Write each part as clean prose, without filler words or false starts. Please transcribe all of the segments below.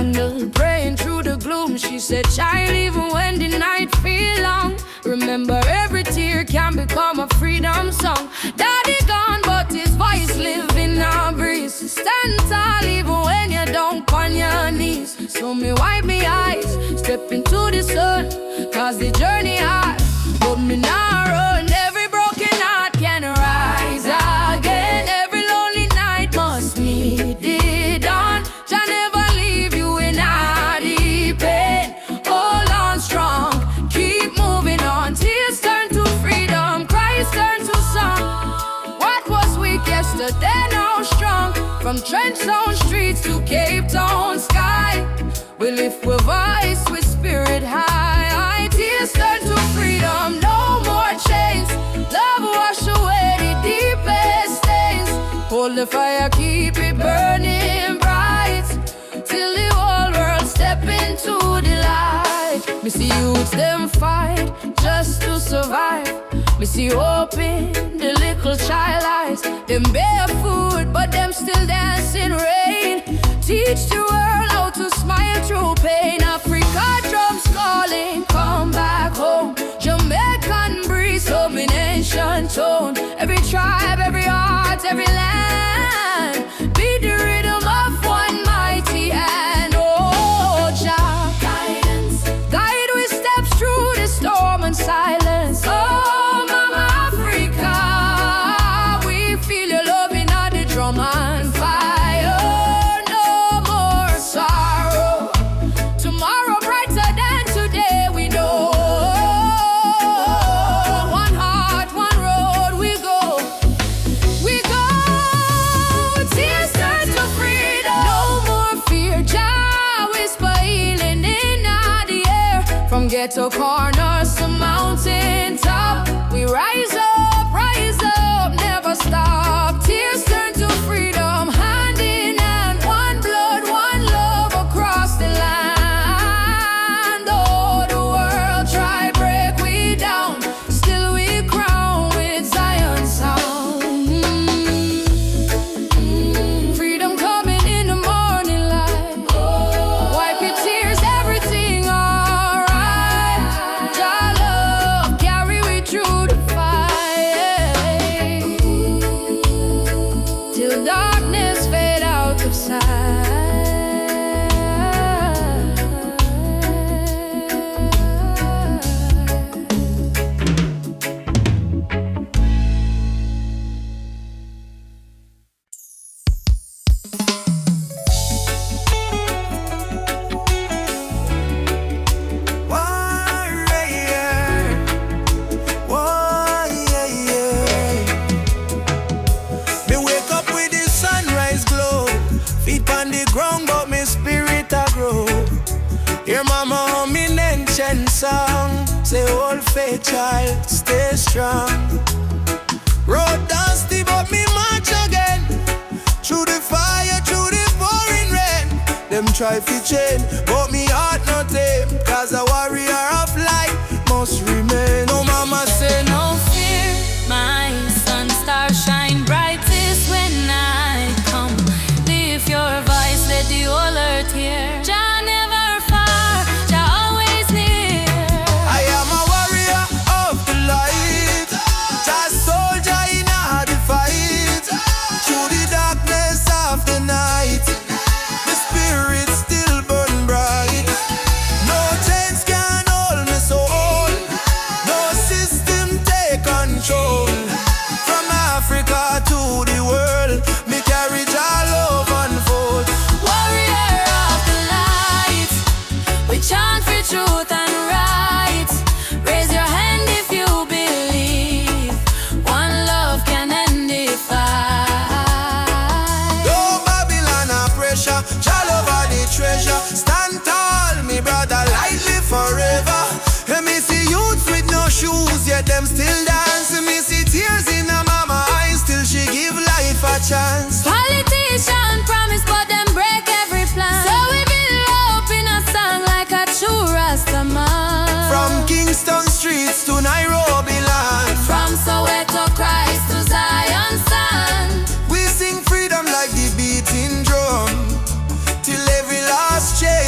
candle, praying through the gloom. She said, child, even when the night feel long, remember every tear can become a freedom song. Daddy gone, but his voice live in our breeze. Stand tall even when you don't on your knees. So me wipe me eyes, step into the sun, cause the journey hard, but me not run. Every broken heart can rise again. Every lonely night must meet the dawn. Jah never leave you in a deep pain. Hold on strong, keep moving on. Tears turn to freedom, cries turn to song. What was weak yesterday now strong. From trench zone streets to Cape Town sky, we lift with voice, with spirit high. Tears turn to freedom, no more chains. Love wash away the deepest stains. Hold the fire, keep it burning bright, till the whole world step into the light. Me see youths them fight just to survive. Me see hope in the little child eyes. Them barefoot, but them still dance in rain. Teach the world how to smile through pain. Africa drums calling, come back home. Jamaican breeze, domination tone. Every tribe, every heart, every land, be the rhythm of one mighty hand. Oh, Jah, guidance, guide we steps through the storm and silence. Oh, Mama Africa, we feel your love in all the drum and fire. No more sorrow, tomorrow brighter than today, we know. One heart, one road, we go. Tears turn to freedom, no more fear. Jah whisper healing in the air. From ghetto corners to mountain top, we rise up, never stop. Tears turn to freedom, hand in hand, one blood, one love across the land. Oh, the world try break we down, still we crown with Zion sound. Freedom coming in the morning light. Wipe your tears, everything alright. Jah love carry we through the fight, till darkness fade out of sight. Me wake up with the sunrise glow, feet on the ground but me spirit a grow. Hear mama humming ancient song, say old faith child, stay strong. Road dusty but me march again, through the fire, through the pouring rain. Them try to chain, but me heart not tame, cause a warrior of light must remain. No mama say no Fear, my sun star shine brightest when I come. Lift your voice, let the whole earth hear. Jah never far, Jah always near. I am a warrior of the light, just soldier in a the fight. Through the darkness of the night, the spirit still burn bright. No chains can hold me soul, no system take control. From Africa to the world, me carry Jah love unfold. Warrior of the light, we chant for truth and right. Raise your hand if you believe one love can end the fight. No Babylon a pressure, Jah love are the treasure. Stand tall, me brother, lightly forever. And me see youths with no shoes, yet them still dance. And me see tears in a mama eyes, till she give life a chance. Politician promise, but them break every plan. So we build hope in a song like a true Rastaman. From Kingston streets to Nairobi land, From Soweto Christ to Zion sand. we sing freedom like the beating drum, till every last chain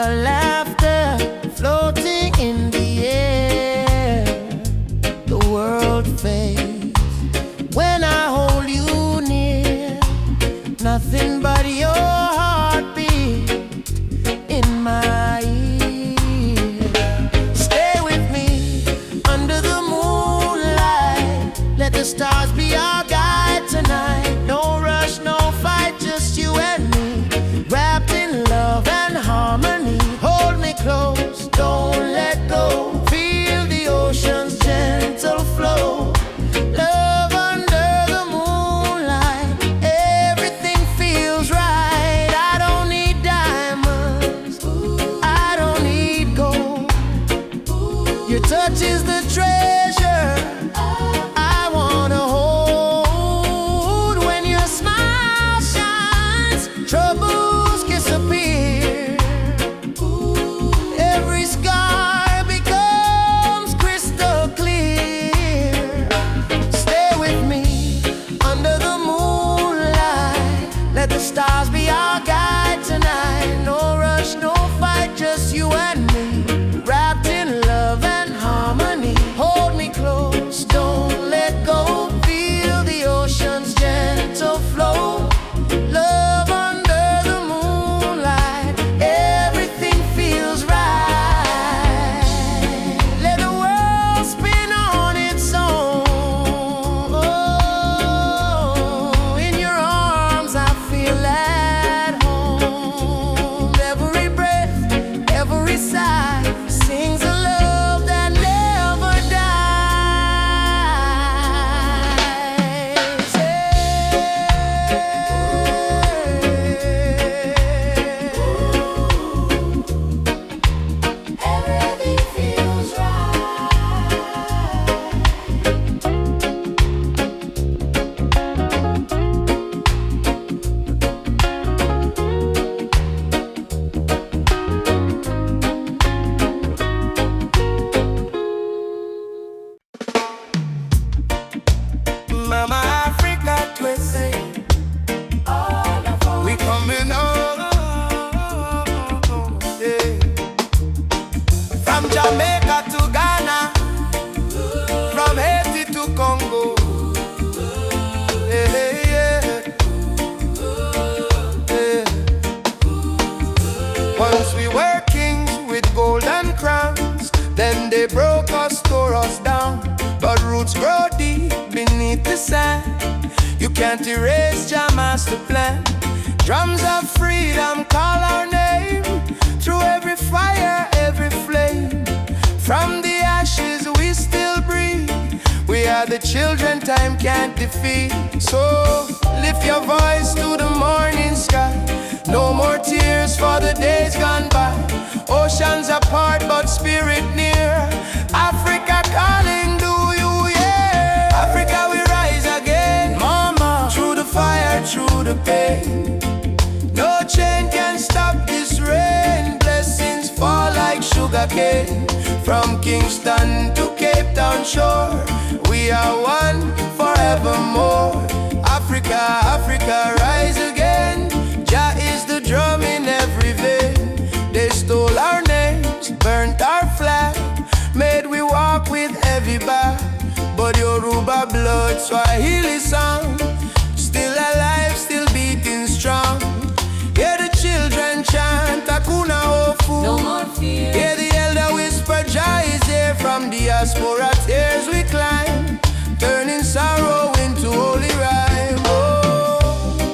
your laughter floating in the air. The world fades when I hold you near. Nothing but your heartbeat in my ear. Stay with me under the moonlight. Let the stars be our guide tonight. No rush, no fight, just you and me, wrapped in love and harmony. Hold me close, don't let go. Feel the ocean's gentle flow. Love under the moonlight, everything feels right. I don't need diamonds, I don't need gold. Your touch is the treasure I wanna hold. When your smile shines, troubles disappear. Every scar becomes crystal clear. Stay with me under the moonlight. Let the stars be our guide tonight. No rush, no fight, just you and me, wrapped in love and harmony. Hold me close, don't let go. Feel the ocean's gentle flow. Love under the moonlight, everything feels right. Let the world spin on its own. Oh, in your arms I feel at home. Every breath, every sigh sings a love that never dies. Everything feels right. Mama Africa twisting, we coming home, yeah. From Jamaica to Ghana, from Haiti to Congo, yeah, yeah, yeah. Once we were kings with golden crowns, then they broke us, tore us down. But roots grow deep beneath the sand. You can't erase your master plan. Drums of freedom call our name. Through every fire, every flame. From the ashes we still breathe. We are the children time can't defeat. So lift your voice to the morning sky. No more tears for the days gone by. Oceans apart but spirit near. Africa calling, do you hear? Africa we rise again, mama. Through the fire, through the pain. No chain can stop this rain. Blessings fall like sugar cane. From Kingston to Cape Town shore, we are one forevermore. Africa, Africa rise again. Jah is the drum in every vein. They stole our names, burnt our flag, made we walk with heavy back. But Yoruba blood, Swahili song, still alive, still beating strong. Hear the children chant Hakuna Hofu. No more fear. Hear the elder whisper Jah is here. From diaspora tears we climb, turning sorrow into holy rhyme. Oh,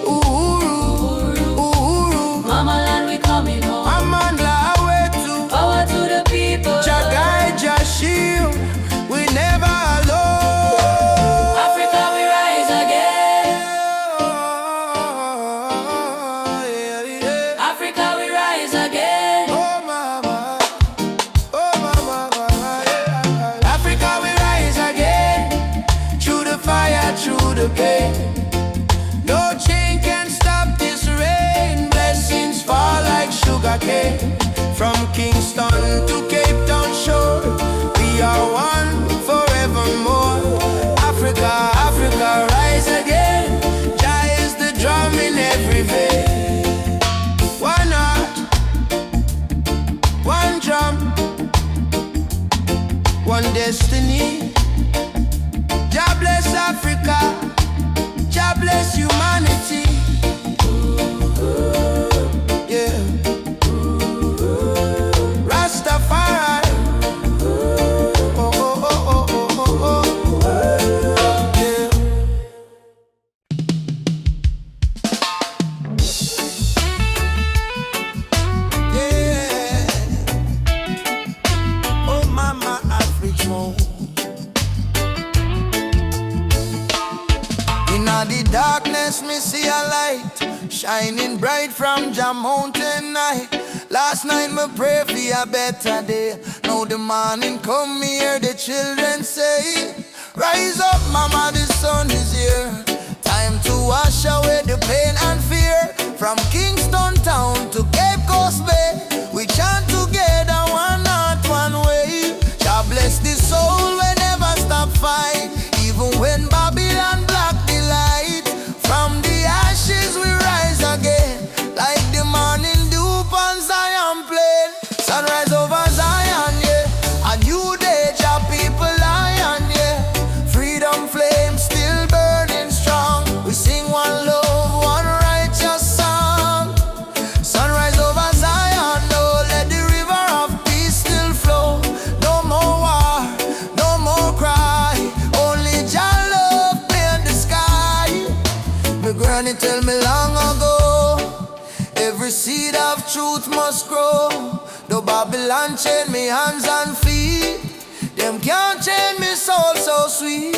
Uhuru, Uhuru, Mama land, we coming home. Amandla Awetu, Power to the people. Jah guide, Jah shield, we never alone. Africa, we rise again. Yeah, yeah. Africa, we rise again. Oh mama, yeah. Africa we rise again. Through the fire, through the pain. No chain can stop this rain. Blessings fall like sugar cane. From Kingston to Cape Town shore, we are one forevermore. Africa, Africa rise again. Jah is the drum in every vein. Why not? destiny. Jah bless Africa, Jah bless humanity. Yeah. Rastafari. Oh, oh, oh, oh, oh, oh, oh. Yeah. Yeah. Oh, Mama Africa. Inna the darkness, me see a light shining bright from Jah mountain night. Last night me pray for a better day. Now the morning come, me hear the children say, rise up, mama, the sun is here. Time to wash away the pain and fear. From Kingston town to Cape Coast Bay, we chant together, one heart, one way. Jah bless the soul, we never stop fight. Even when Babylon block the light, from the ashes we rise again, like the morning dew on Zion plain. Sunrise over Zion, yeah. A new day, Jah people lion, yeah. Freedom flame still burning strong. We sing one love, one righteous song. Sunrise over Zion, no, let the river of peace still flow. No more war, no more cry. Only Jah love in the sky. My granny tell me long ago, every seed of truth must grow. Though Babylon chain me hands and feet, them can't chain me soul so sweet.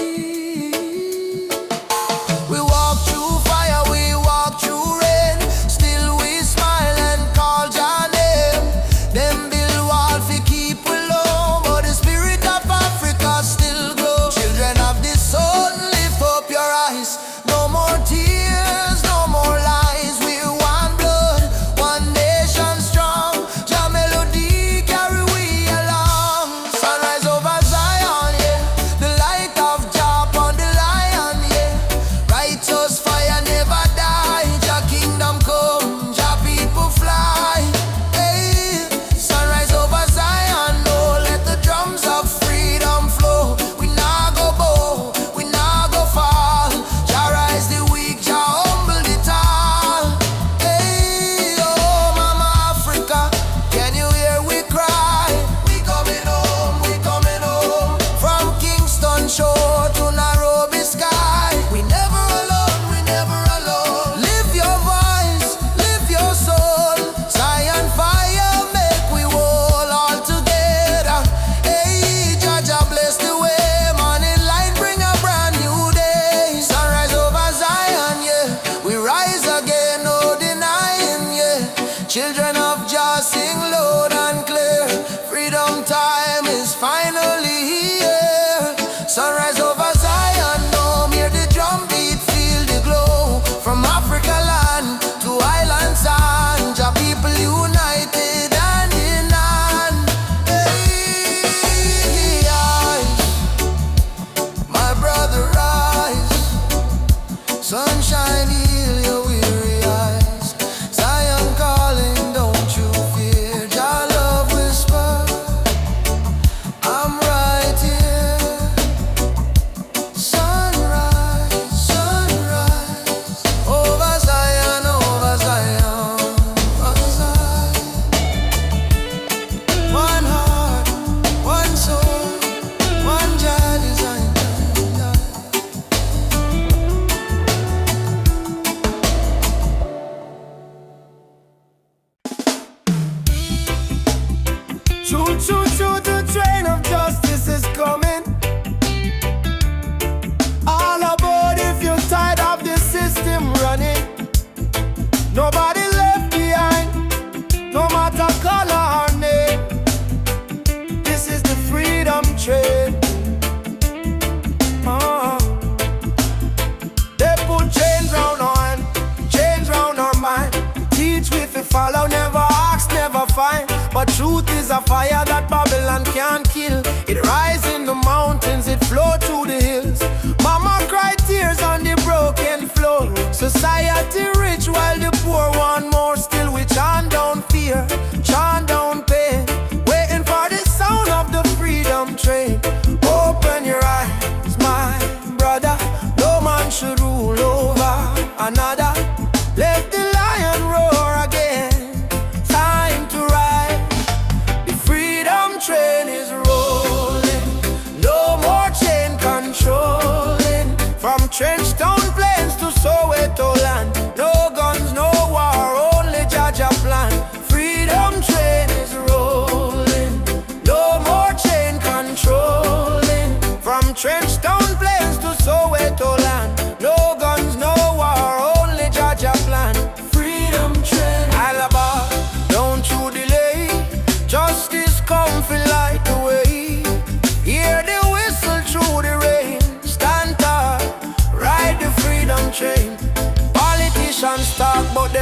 We walk through fire, we walk through rain, still we smile and call Jah name. Them build wall fi keep we low, but the spirit of Africa still glow. Children of the sun, lift up your eyes. No more tears, no more lies. We're one blood, one nation strong. Jah melody carry we along. Sunrise over Zion, yeah. The light of Jah upon the lion, yeah. Righteous fire never die. Jah kingdom come, Jah people fly. Hey, sunrise over Zion, no, let the drums of freedom flow. We nah go bow, we nah go fall. Jah rise the weak, Jah humble the tall. Hey, oh Mama Africa, can you hear we cry? We coming home, we coming home. From Kingston shore to Nairobi sky. We never alone, we never alone. Live your voice, live your soul. Zion fire make we whole all together. Hey, Jah Jah bless the way. Morning light bring a brand new day. Sunrise over Zion, yeah. We rise again, no denying, yeah. Children of Jah sing loud and clear. Freedom time is finally here. Sunrise over Zion, no, hear the drum beat, feel the glow. From Africa land to island sand, Jah people united hand in hand. Hey, rise, my brother rise. Sunshine heal your weary eyes. Zion calling, don't you fear. Jah love whisper, I'm right here. Sunrise, sunrise, over Zion, over Zion, over Zion. One heart, one soul, one Jah design. Choo choo choo, the train of justice is coming. All aboard if you're tired of the system running. Nobody left behind, no matter color or name. This is the freedom train. They put chains round our hand, chains round our mind. Teach with the follow, never ask, never find. But truth is a fire that Babylon can't kill. It rise in the mountains, it flow through the hills. Mama cry tears on the broken floor. Society rich while the poor want more. Still we chant down fear, chant down pain, waiting for the sound of the freedom train.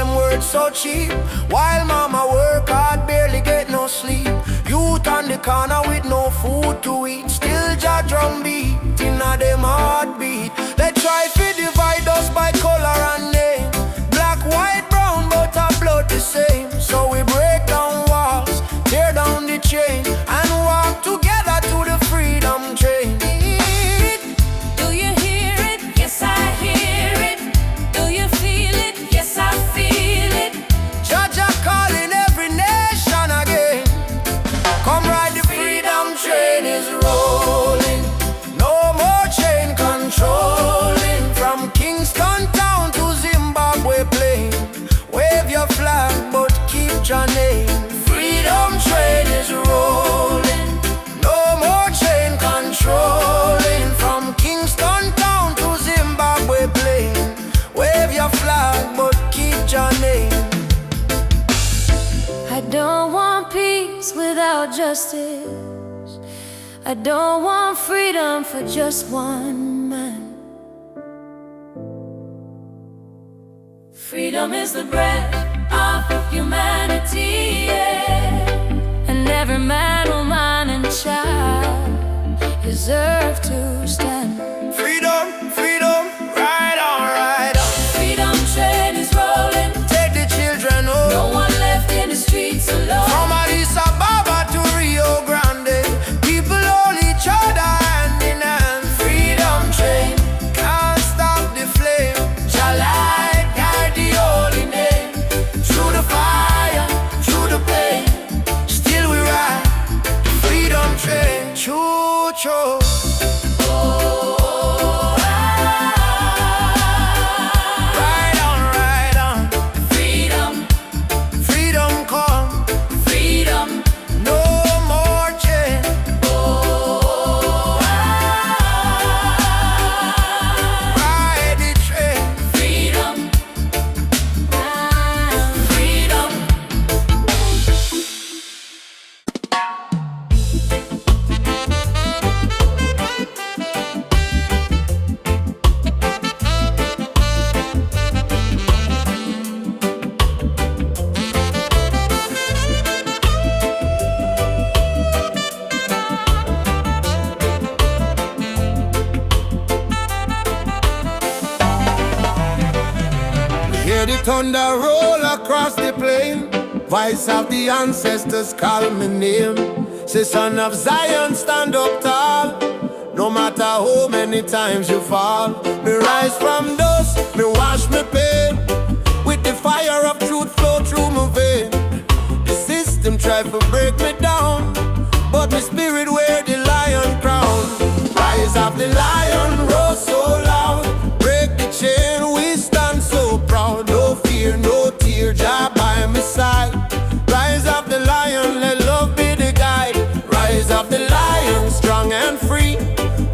them words so cheap. While mama work hard, barely get no sleep. Youth on the corner with no food to eat. Still Jah drum beat inna them heartbeat. They try to divide us by color and name. Black, white, brown, but our blood the same. So we break down walls, tear down the chain, and walk together to the freedom train. Do you hear it? Yes, I hear it. Do you feel it? Yes, I feel it. Jah Jah calling every nation again. Come ride the freedom train is rolling. No more chain controlling. From Kingston town to Zimbabwe plain. Wave your flag but keep your name. Freedom train is rolling. No more chain controlling. From Kingston town to Zimbabwe plain. Wave your flag but keep your name. I don't want peace without justice. I don't want freedom for just one man. Freedom is the breath of humanity, yeah. And every man, woman, and child deserve to stand. Freedom, freedom, ride on, ride on. Freedom train is rolling. Take the children home. No one left in the streets alone. From Addis Ababa to Rio Grande, people hold each other hand in hand. Freedom train, can't stop the flame. Jah light guide the holy name. Through the fire, through the pain, still we ride. Freedom train, choo choo. Ride on, ride on. Freedom, Freedom come, freedom. no more chain. Ride the train. Freedom, freedom. Hear the thunder roll across the plain. Voice of the ancestors call me name. Say, son of Zion, stand up tall. No matter how many times you fall. Me rise from dust, me wash me pain. With the fire of truth flow through my vein. The system try to break me down, but my spirit wear the lion crown. Rise of the lion, roar so loud. Break the chain, we stand so proud. No fear, no tear, Jah by my side. Rise of the lion, let love be the guide. Rise of the lion, strong and free.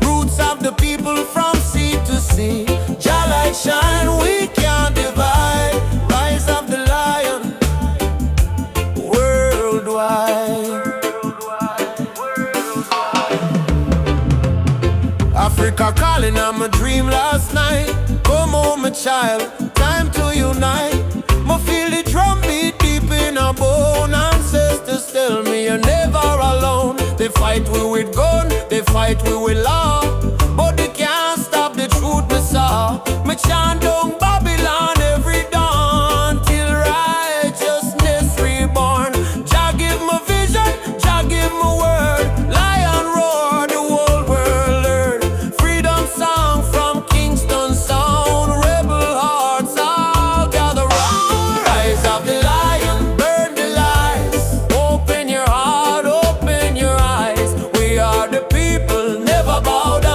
Roots of the people from sea to sea. Jah light shine, we can't divide. Rise of the lion, worldwide. Africa calling, I'm a dream last night. Come home, my child, time to unite. Me feel the drum beat deep in our bone. Ancestors tell me you're never alone. They fight we with gun, they fight we with law, but they can't stop the truth we saw. Me chant down Babylon every dawn till righteousness reborn. Jah give me vision, Jah give me word. Lion roar, the whole world learn. Freedom song from Kingston sound. Rebel hearts all gather round. Rise of the lion, burn the lies. Open your heart, open your eyes. We are the people, never bow down.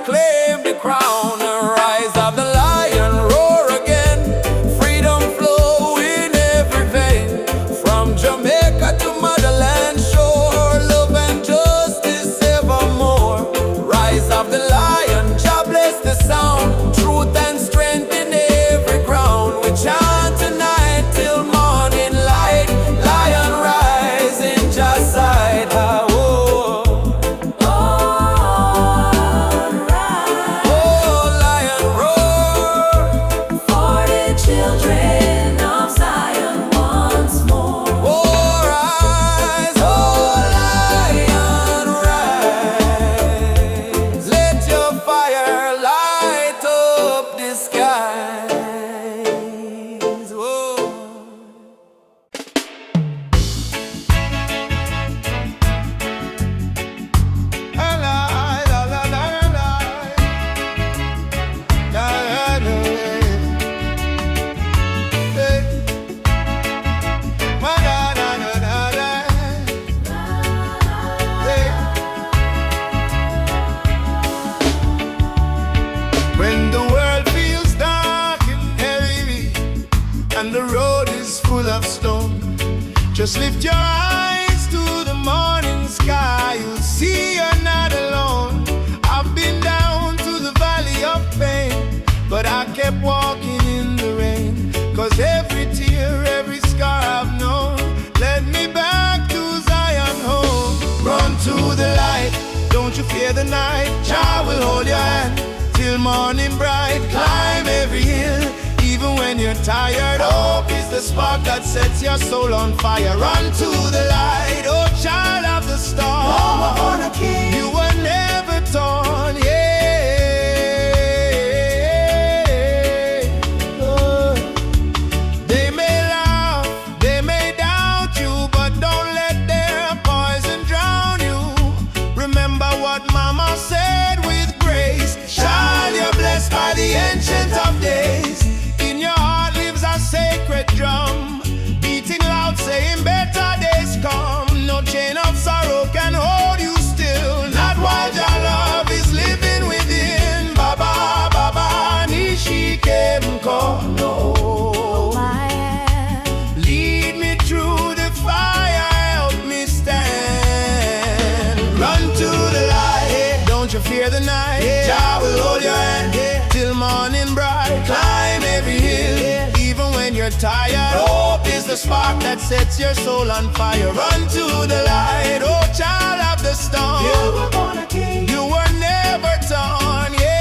claim the crown. Rise of the lion, roar again. Freedom flow in every vein. From Jamaica to motherland shore, love and justice evermore. Rise of the lion, Jah bless the sound. Truth and strength in every ground. We chant tonight till morning light. Lion rise in Jah's side. When the world feels dark and heavy and the road is full of stone, just lift your eyes to the morning sky. You'll see you're not alone. I've been down to the valley of pain, but I kept walking in the rain. 'Cause every tear, every scar I've known led me back to Zion home. Run to the light, don't you fear the night. Jah will hold your hand till morning bright. Climb every hill, even when you're tired. Hope is the spark that sets your soul on fire. Run to the light, oh child of the storm. Mama on a king, you were never torn, yeah. Oh. They may laugh, they may doubt you, but don't let their poison drown you. Remember what Mama said with grace. Child, you're blessed by the Ancient of Days. In your heart lives a sacred drum, beating loud, saying better days come. No chain of sorrow can hold you still, not while your love is living within. Baba, Baba, Nishike Mko, no. Lead me through the fire, help me stand. Run to the light, don't you fear the night. Jah will hold your hand till morning bright. Climb every hill, even when you're tired. Hope is the spark that sets your soul on fire. Run to the light, oh child of the storm. You were born a king, you were never torn, yeah.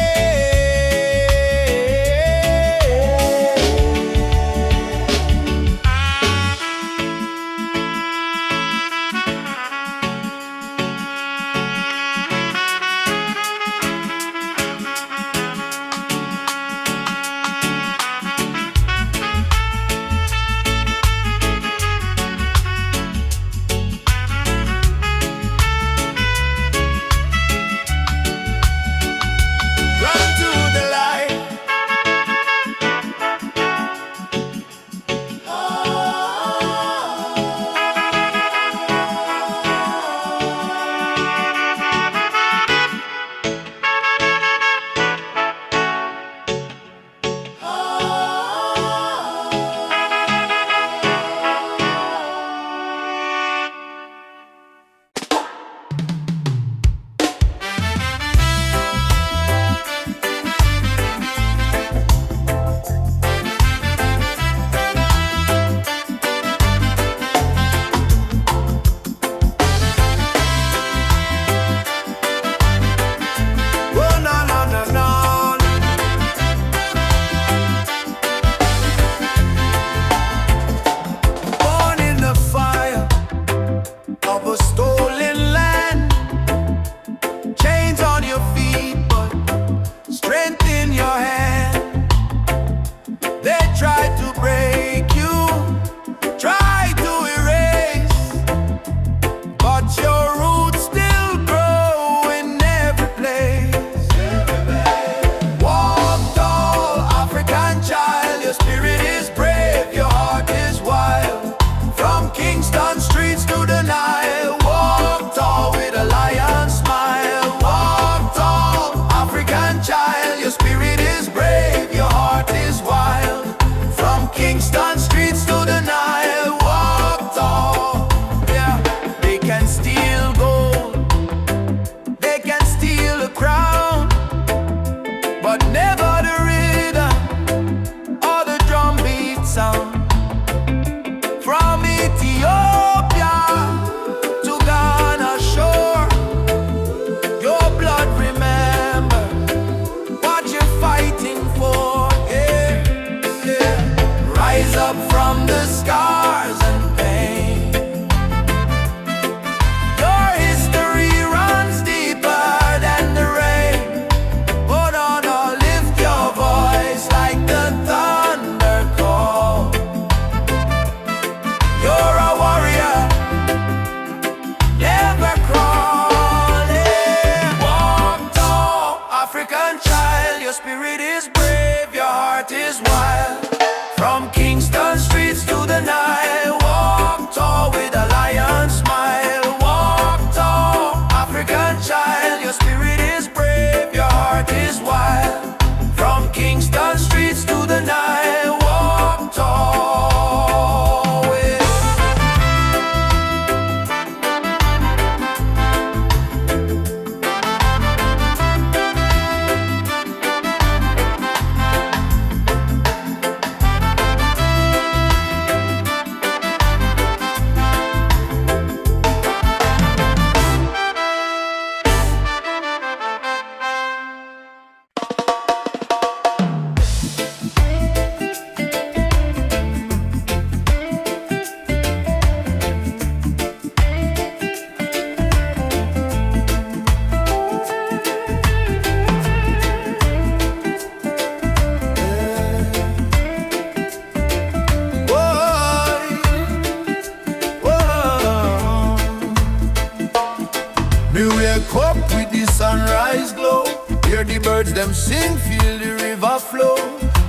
look with the sunrise glow. Hear the birds them sing, feel the river flow.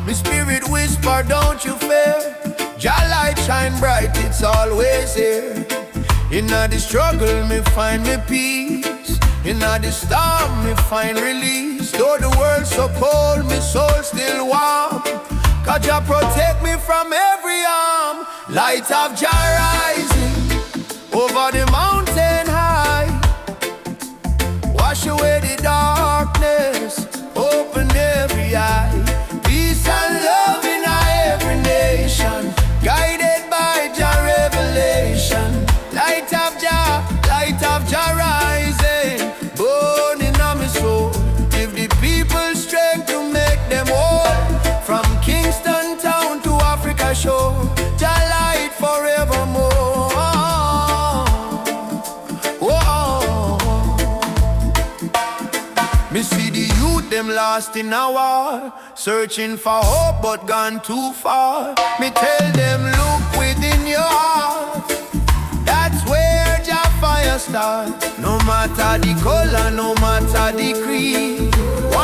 My spirit whisper, don't you fear. Jah light shine bright, it's always here. In the struggle, me find me peace. In the storm, me find release. Though the world's so cold, my soul still warm. 'Cause Jah protect me from every harm. Light of Jah rising over the mountain high. Wash away the darkness, open every eye. Peace and love in every nation, guided by Jah revelation. Light of Jah rising, burning on my soul. Give the people strength to make them whole. From Kingston town to Africa shore, Jah light forevermore. Whoa. Me see the youth them lost in a war, searching for hope but gone too far. Me tell them look within your heart, that's where Jah fire start. No matter the color, no matter the creed,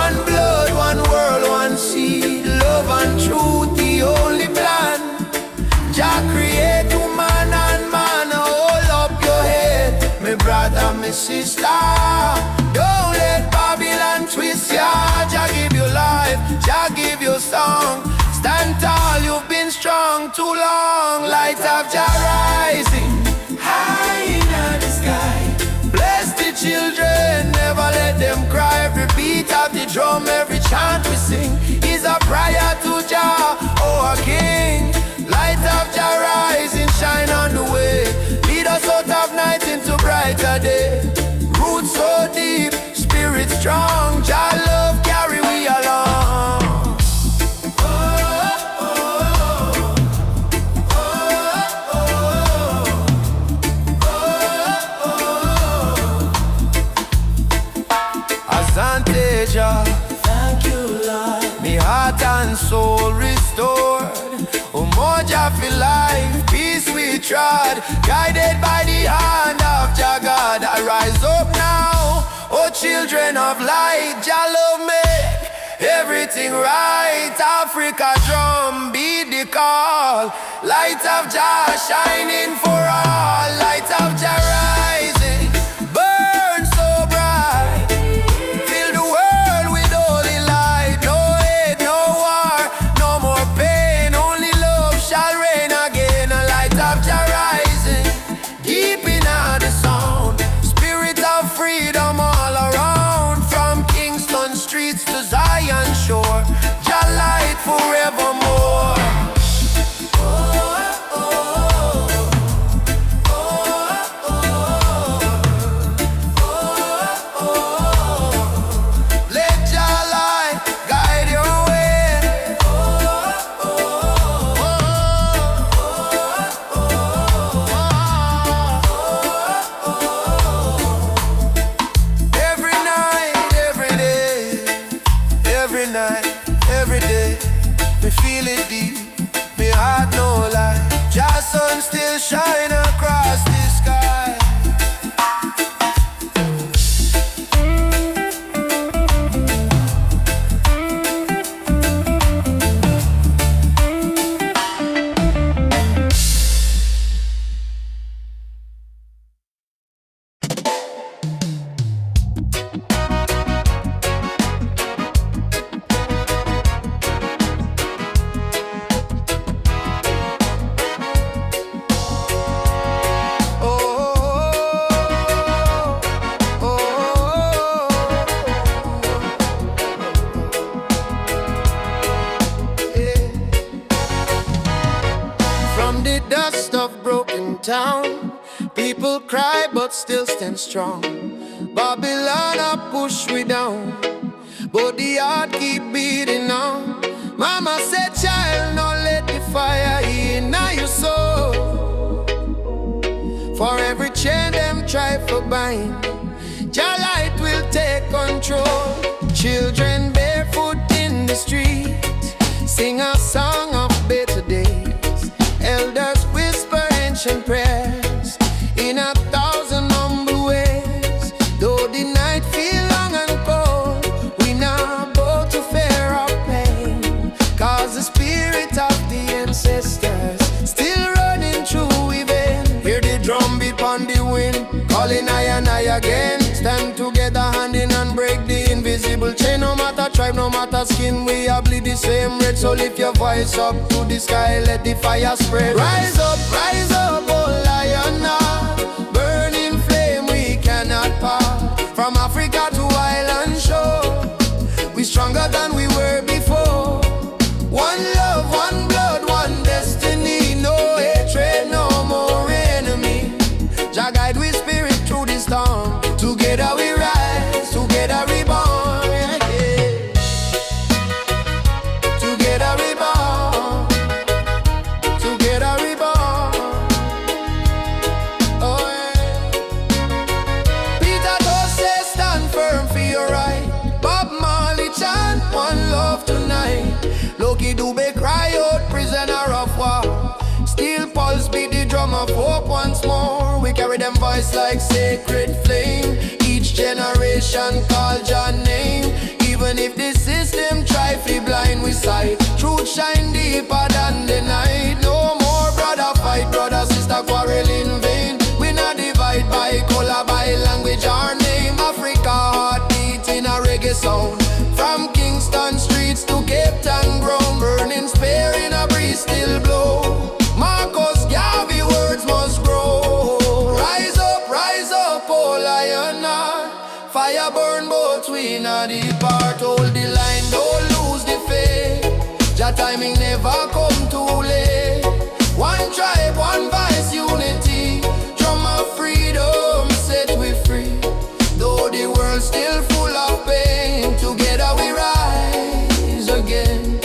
one blood, one world, one seed. Love and truth, the only plan. Jah create woman and man. Hold up your head, my brother, my sister. Don't let Babylon twist ya. Jah give you life, Jah give you song. Stand tall, you've been strong too long. Light of Jah rising high in the sky. Bless the children, never let them cry. Every beat of the drum, every chant we sing is a prayer to Jah, oh our King. Light of Jah rising, shine on the way. Lead us out of night into brighter day. Roots so deep, spirit strong. Jah love carry we along. Thank you, Lord. Me heart and soul restored. Umoja for life, peace we trod. Guided by the hand of Jah God. I rise up now, oh children of light. Jah love make everything right. Africa drum, beat the call. Light of Jah shining for all. Light of Jah rising, burn so bright. Jah light forevermore. Let Jah light guide your way. Every night, every day, every night, every day, me feel it deep, me heart no lie. Jah sun still shine across the sky. Town, people cry but still stand strong. Babylon a push we down, but the heart keep beating on. Mama said, child, no let the fire in your soul. For every chain them try for bind, Jah light will take control. Children barefoot in the street, sing a song of better days. Elders whisper ancient prayers in 1,000 humble ways. Though the night feels no matter skin, we are bleed the same red. So lift your voice up to the sky, let the fire spread. Rise up, oh lion heart. Burning flame we cannot part. From Africa to island shore, we stronger than we were before. One love, one blood, one destiny. No hatred, no more enemy. Jah guide we spirit through the storm. Together we rise, together we born, yeah. Together we born, together we born. Oh yeah. Peter Tosh says stand firm for your right. Bob Marley chant one love tonight. Loki Dube cry out prisoner of war. Steel pulse beat the drum of hope once more. We carry them voice like sacred flame. Each generation call Jah name. Even if the system try to blind we sight, truth shine deeper than the night. No more brother fight, brother sister quarrel in vain. We not divide by color, by language or name. Africa heartbeat in a reggae sound. From Kingston streets to Cape Town ground. Burning spear in a breeze still blow. Marcus Garvey words must grow. Rise up, oh lion heart. Fire burn both we not depart. Hold the line, don't lose the faith. Jah timing never come too late. One tribe, one voice, unity. Drum of freedom set we free. Though the world still full of pain, together we rise again.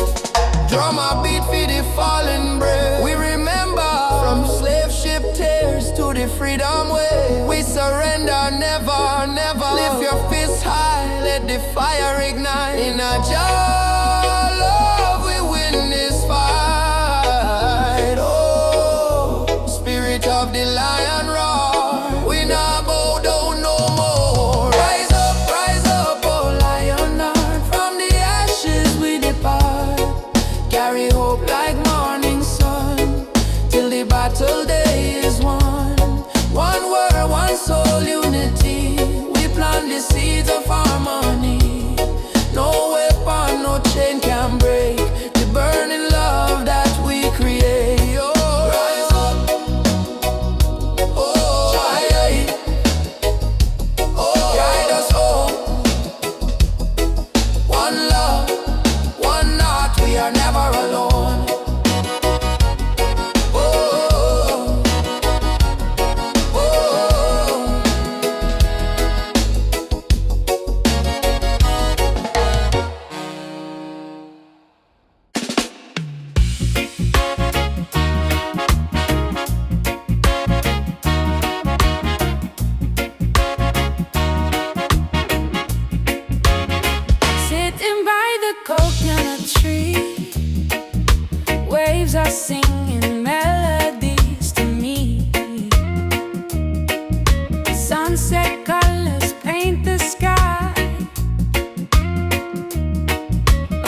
Drum a beat for the fallen brave. We remember from slave ship tears to the freedom way. We surrender never, never. Lift your fists high, let the fire ignite. In a Jah love we win this fight. Oh, spirit of the lion roar. We not bow down no more. Rise up, oh lion heart. From the ashes we depart. Carry hope like morning sun, till the battle day is won. One word, one soul, unity. We plant the seeds of harmony. No weapon, no chain can break the burning love that we create. Oh, rise up, oh, yeah. Oh, guide us home. One love, one heart, we are never alone. Oh, oh, oh. Sitting by the coconut tree, waves are singing melodies to me. Sunset colors paint the sky.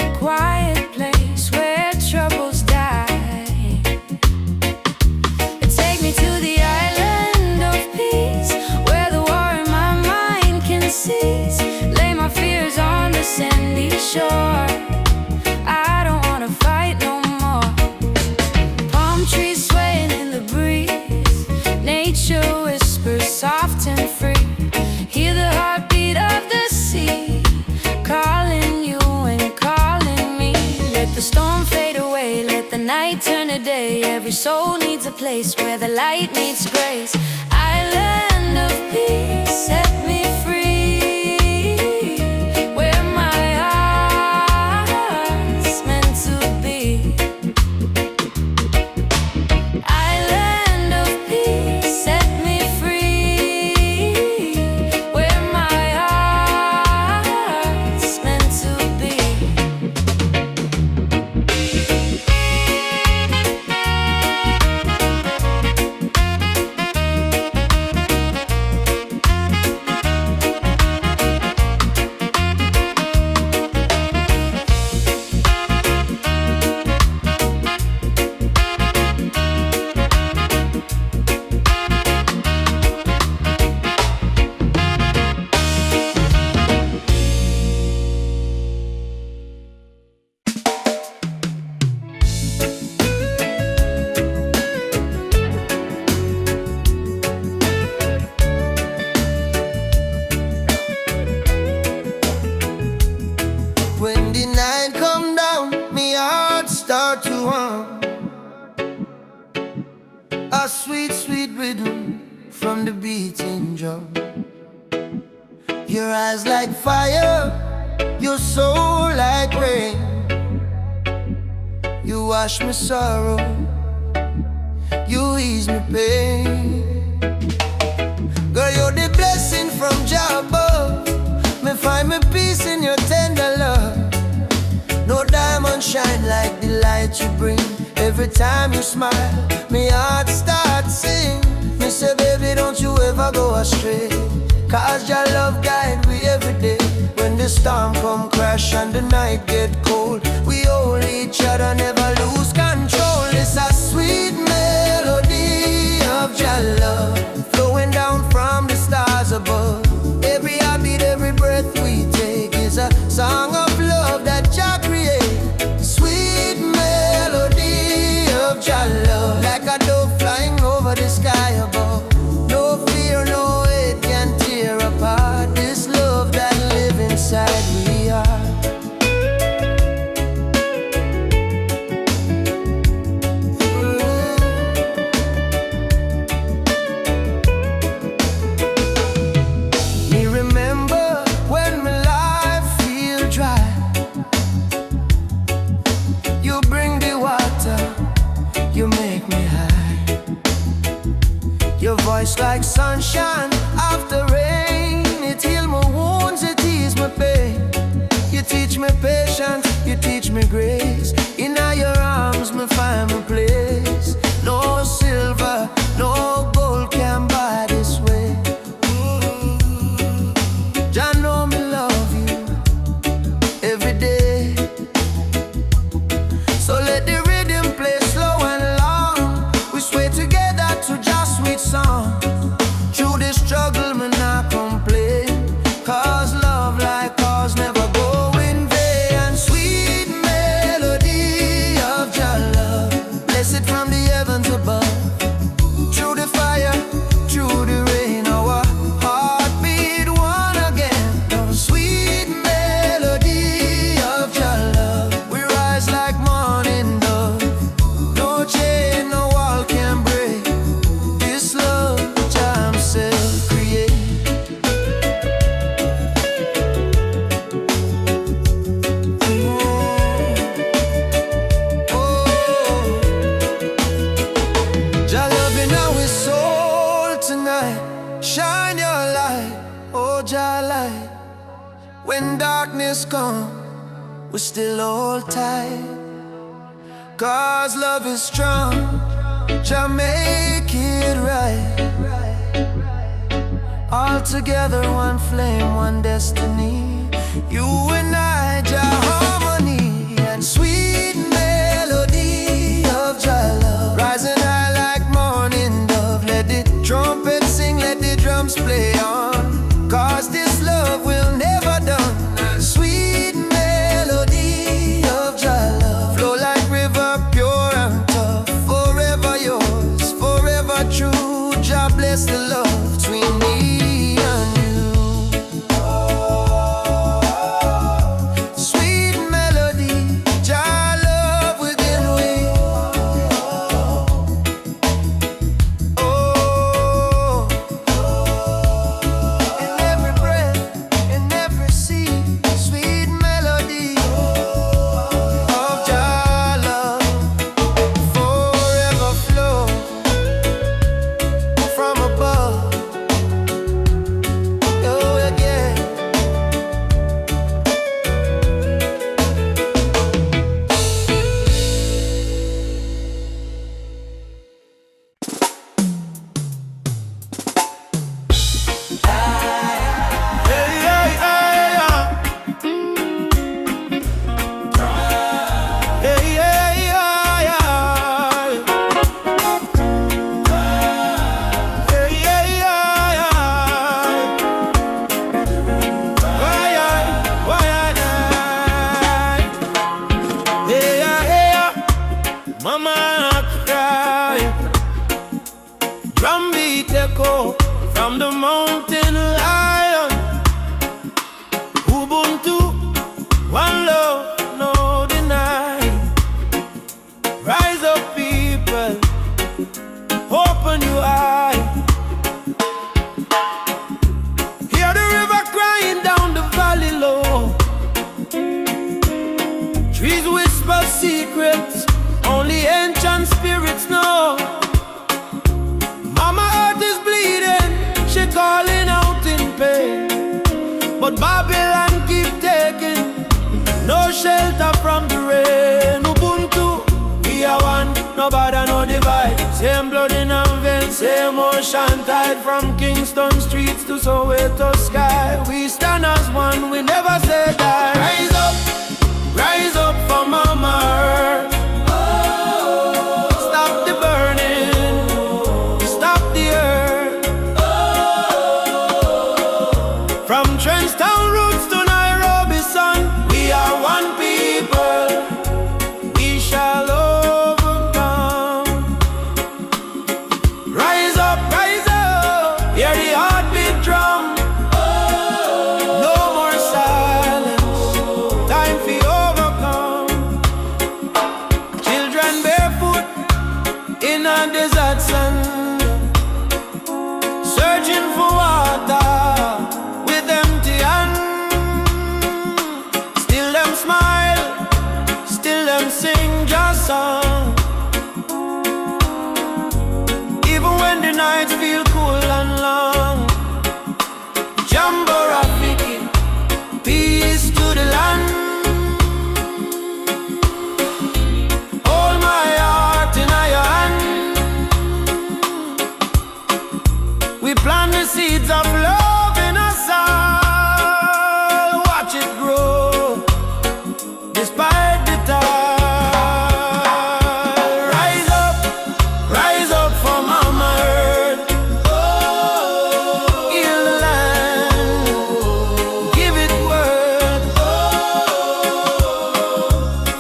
A quiet place where troubles die. Take me to the island of peace, where the war in my mind can cease. Lay my fears on the sandy shore. I don't wanna fight no more. Palm trees swaying in the breeze. Nature whispers soft and free. Hear the heartbeat of the sea, calling you and calling me. Let the storm fade away, let the night turn to day. Every soul needs a place where the light meets grace. Island of peace, set me free, where my heart's meant to be. Island of peace, set me free, where my heart's meant to be. sweet, sweet rhythm from the beating drum. Your eyes like fire, your soul like rain. You wash my sorrow, you ease my pain. Girl, you're the blessing from Jah above. Me find my peace in your tender love. No diamond shine like the light you bring. Every time you smile, me heart starts sing. Me say, baby, don't you ever go astray, 'cause your love guide we every day. When the storm come crash and the night get cold, we hold each other, never lose control. It's a sweet melody of your love, flowing down from the stars above. Every heartbeat, every breath we take is a song of love that Jah create. Sweet melody of your love, like a dove flying over the sky above. No fear, no hate can tear apart this love that live inside we are. Me remember when my life feel dry, you bring the water, you make me high. Your voice like sunshine after rain, it heal my wounds, it ease my pain. You teach me patience, you teach me grace. In your arms me find my place. No silver, no gold can buy this way. Jah know me love you every day. So let the rhythm play slow and long. We sway together to just sweet song. Through this struggle, me not complain, 'cause love like ours never go in vain. And sweet melody of your love, blessed from the heavens above. Through the fire, through the rain, our heartbeat one again. Oh, sweet melody of your love, we rise like morning dove. No chain, no wall can break this love Jah himself create. Jah loving our soul tonight. Shine your light, oh Jah light. When darkness come, we still hold tight, 'cause love is strong. Jah make it right. All together, one flame, one destiny. You and I, Jah harmony, and sweet melody of Jah love, rising high like morning dove. Let the trumpet sing, let the drums play on, 'cause this love will never done. And sweet melody of Jah love, flow like river, pure and tough. Forever yours, forever true. Jah bless the love between me and you. Sweet melody, Jah love within we. Oh, in every breath, in every seed, sweet melody of Jah love, forever flow from above. Oh, yeah. Mama cry, drum beat echo from the mountain lion. Ubuntu, one love, no deny. Rise up, people, open no shelter from the rain. Ubuntu, we are one, no bother, no divide. Same blood in our veins, same ocean tide. From Kingston streets to Soweto sky, we stand as one, we never say die. Rise up for Mama Earth. Stop the burning, stop the earth. From Trenchtown roots to Nairobi sun, we are one people, we shall overcome. Rise up, hear the heartbeat drum. No more silence, time for overcome. Children barefoot in a desert sand, searching for water with empty hands. Still them smile, still them sing just song. Even when the nights feel cool and long. Jambo Rafiki, peace to the land. Hold my heart in your hand. We plant the seeds of love in us all. Watch it grow, despite the tide. Rise up for Mama Earth. Heal the land, give it worth.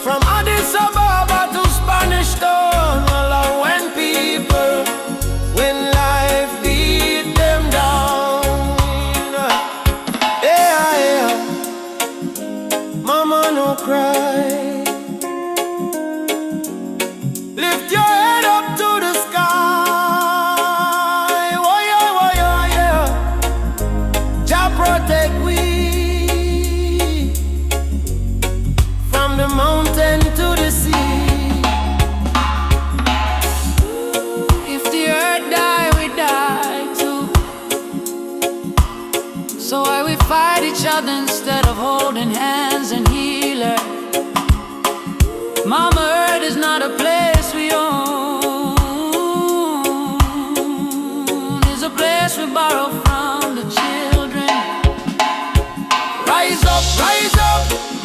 From Addis Ababa to Spanish Town, all our when people, when life beat them down. Yeah, Mama no cry. Lift your head up to the sky. Oh yeah. Jah protect we from the mountain to the sea. If the earth die, we die too. So why we fight each other instead of holding hands and heal her? Mama Earth is not a place we own, it's a place we borrow from the children. Rise up,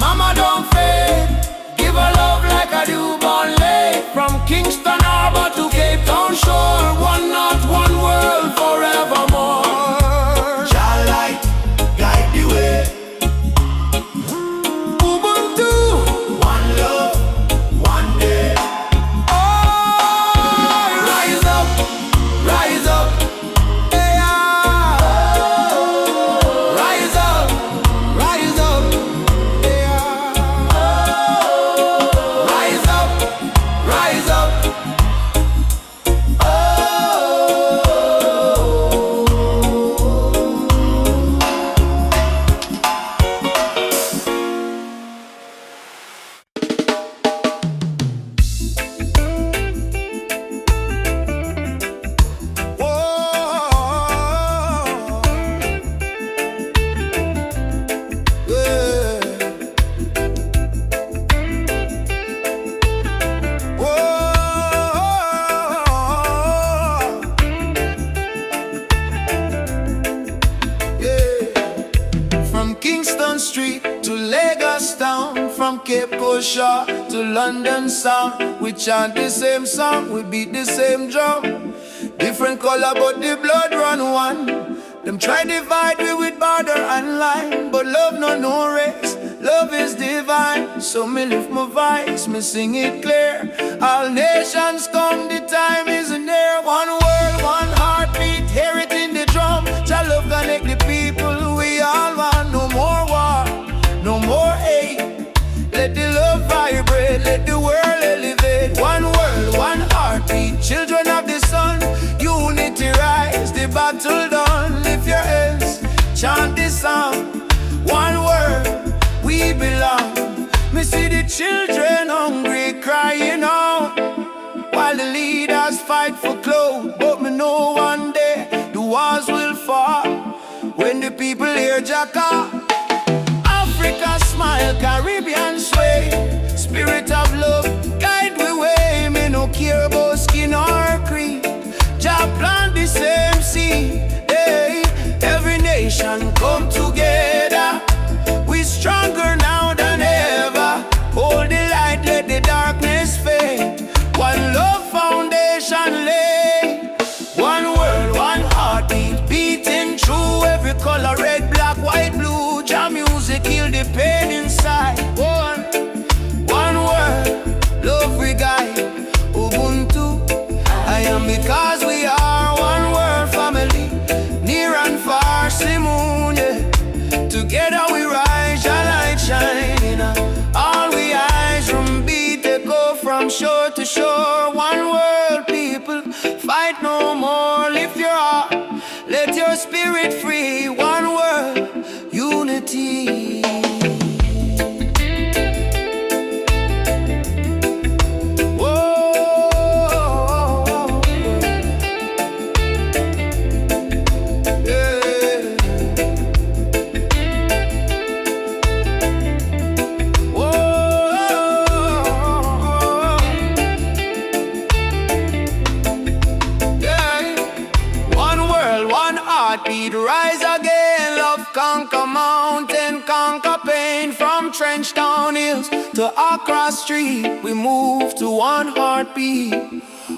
Mama don't fade. Give her love like a newborn lake. From Kingston Harbor to Cape Town shore, one not one world forevermore. Shall light guide the way. Ubuntu, one love, one day. Oh, rise up, yeah. Rise up, yeah. Rise up. From Kingston Street to Lagos town, from Cape Coast Shore to London sound, we chant the same song, we beat the same drum. Different color but the blood run one. Them try divide we with border and line, but love no race, love is divine. So me lift my voice, me sing it clear. All nations come, the time is near. One world, one heartbeat, hear it in the drum. Jah love connect the people, we all want. No more war, no more hate. Let the love vibrate, let the world elevate. One world, one heartbeat, children of the sun. Unity rise, the battle done. Lift your hands, chant this song. One word, we belong. Me see the children hungry, crying out, while the leaders fight for clothes. But me know one day the walls will fall when the people hear Jacka. Africa smile, Caribbean the pain inside. One word, love we guide. Ubuntu, I am because we are one word family. Near and far, Simone, yeah. Together we rise, our light shining. All we eyes from beat, they go from shore to shore. One world, people, fight no more. Lift your heart, let your spirit free. One word, unity. Heartbeat, rise again, love conquer mountain, conquer pain. From Trenchtown Hills to Accra Street, we move to one heartbeat.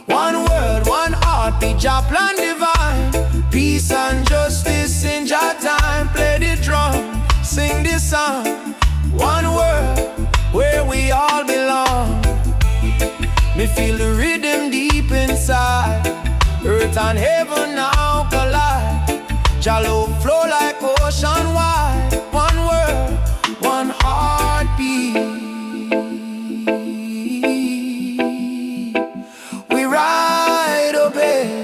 One word, one heartbeat, Jah plan divine. Peace and justice in Jah time. Play the drum, sing this song. One word, where we all belong. Me feel the rhythm deep inside. Earth and heaven now collide. Jah love flow like ocean wide. One word, one heartbeat. We ride a bit.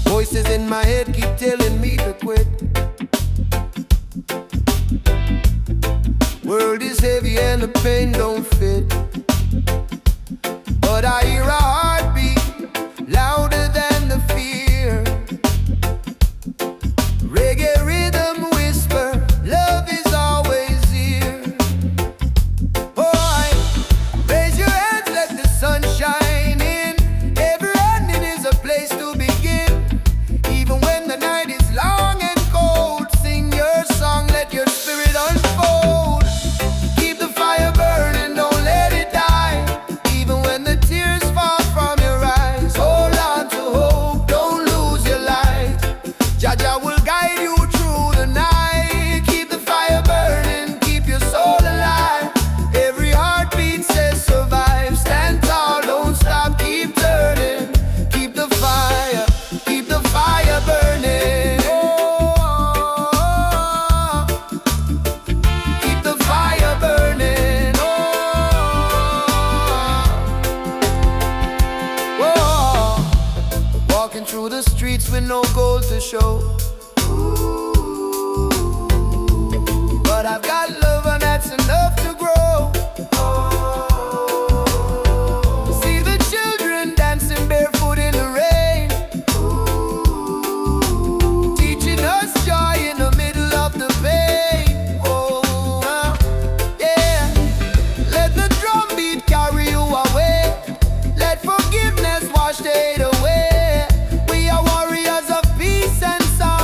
Voices in my head keep telling me to quit. World is heavy and the pain don't fit. But I hear a heartbeat louder than the fear. Reggae rhythm whisper, love is always here. Boy, raise your hands, let the sun shine in. Every ending is a place to begin. Even when the night is long and cold, sing your song, let your spirit unfold. Keep the fire burning, don't let it die. Even when the tears fall from your eyes, hold on to hope, don't lose your light. Jah Jah will guide you through the night. Keep the fire burning, keep your soul alive. Every heartbeat says survive. Stand tall, don't stop, keep turning. Keep the fire burning. Oh, keep the fire burning. Oh, walking through the streets with no gold to show. But I've got love and that's enough to grow. See the children dancing barefoot in the rain, teaching us joy in the middle of the pain. Oh, yeah. Let the drum beat carry you away. Let forgiveness wash the hate away. We are warriors of peace and sound.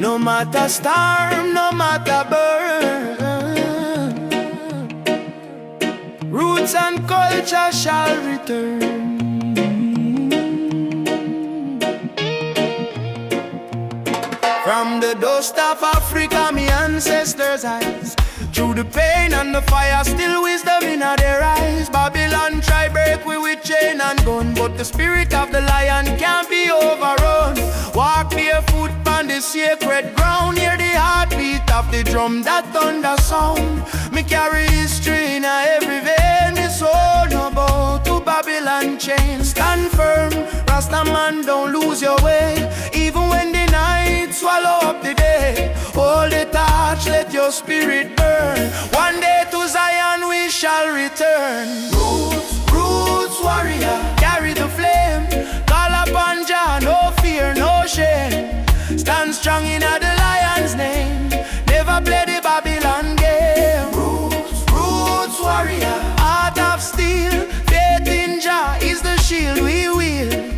No matter storm, no matter burn, roots and culture shall return. From the dust of Africa, me ancestors' eyes, through the pain and the fire, still wisdom in their eyes. Babylon try break we with chain and gun, but the spirit of the lion can't be overrun. Walk barefoot on the sacred ground, hear the heartbeat of the drum, that thunder sound. Me carry history in every vein, me soul no bow to Babylon chain. Stand firm, Rasta man, don't lose your way, even when the night swallow up the day. Hold the torch, let your spirit burn. One day to Zion we shall return. Roots, roots warrior, carry the flame. Call upon Jah, no fear, no shame. Stand strong in the lion's name, never play the Babylon game. Roots, roots warrior, heart of steel. Faith in Jah is the shield we wield.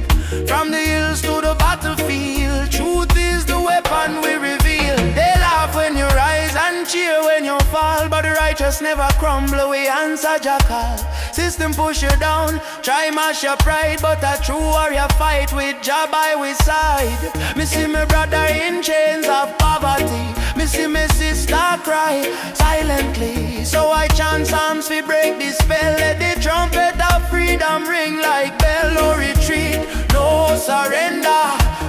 From the hills to the battlefield, truth is the weapon we reveal. They laugh when you rise and cheer when you fall, but the righteous never crumble, we answer Jah call. System push you down, try mash your pride, but a true warrior fight with Jah by his side. Me see my brother in chains of poverty, me see my sister cry silently. So I chant psalms we break the spell, let the trumpet of freedom ring like bell. No retreat, no surrender.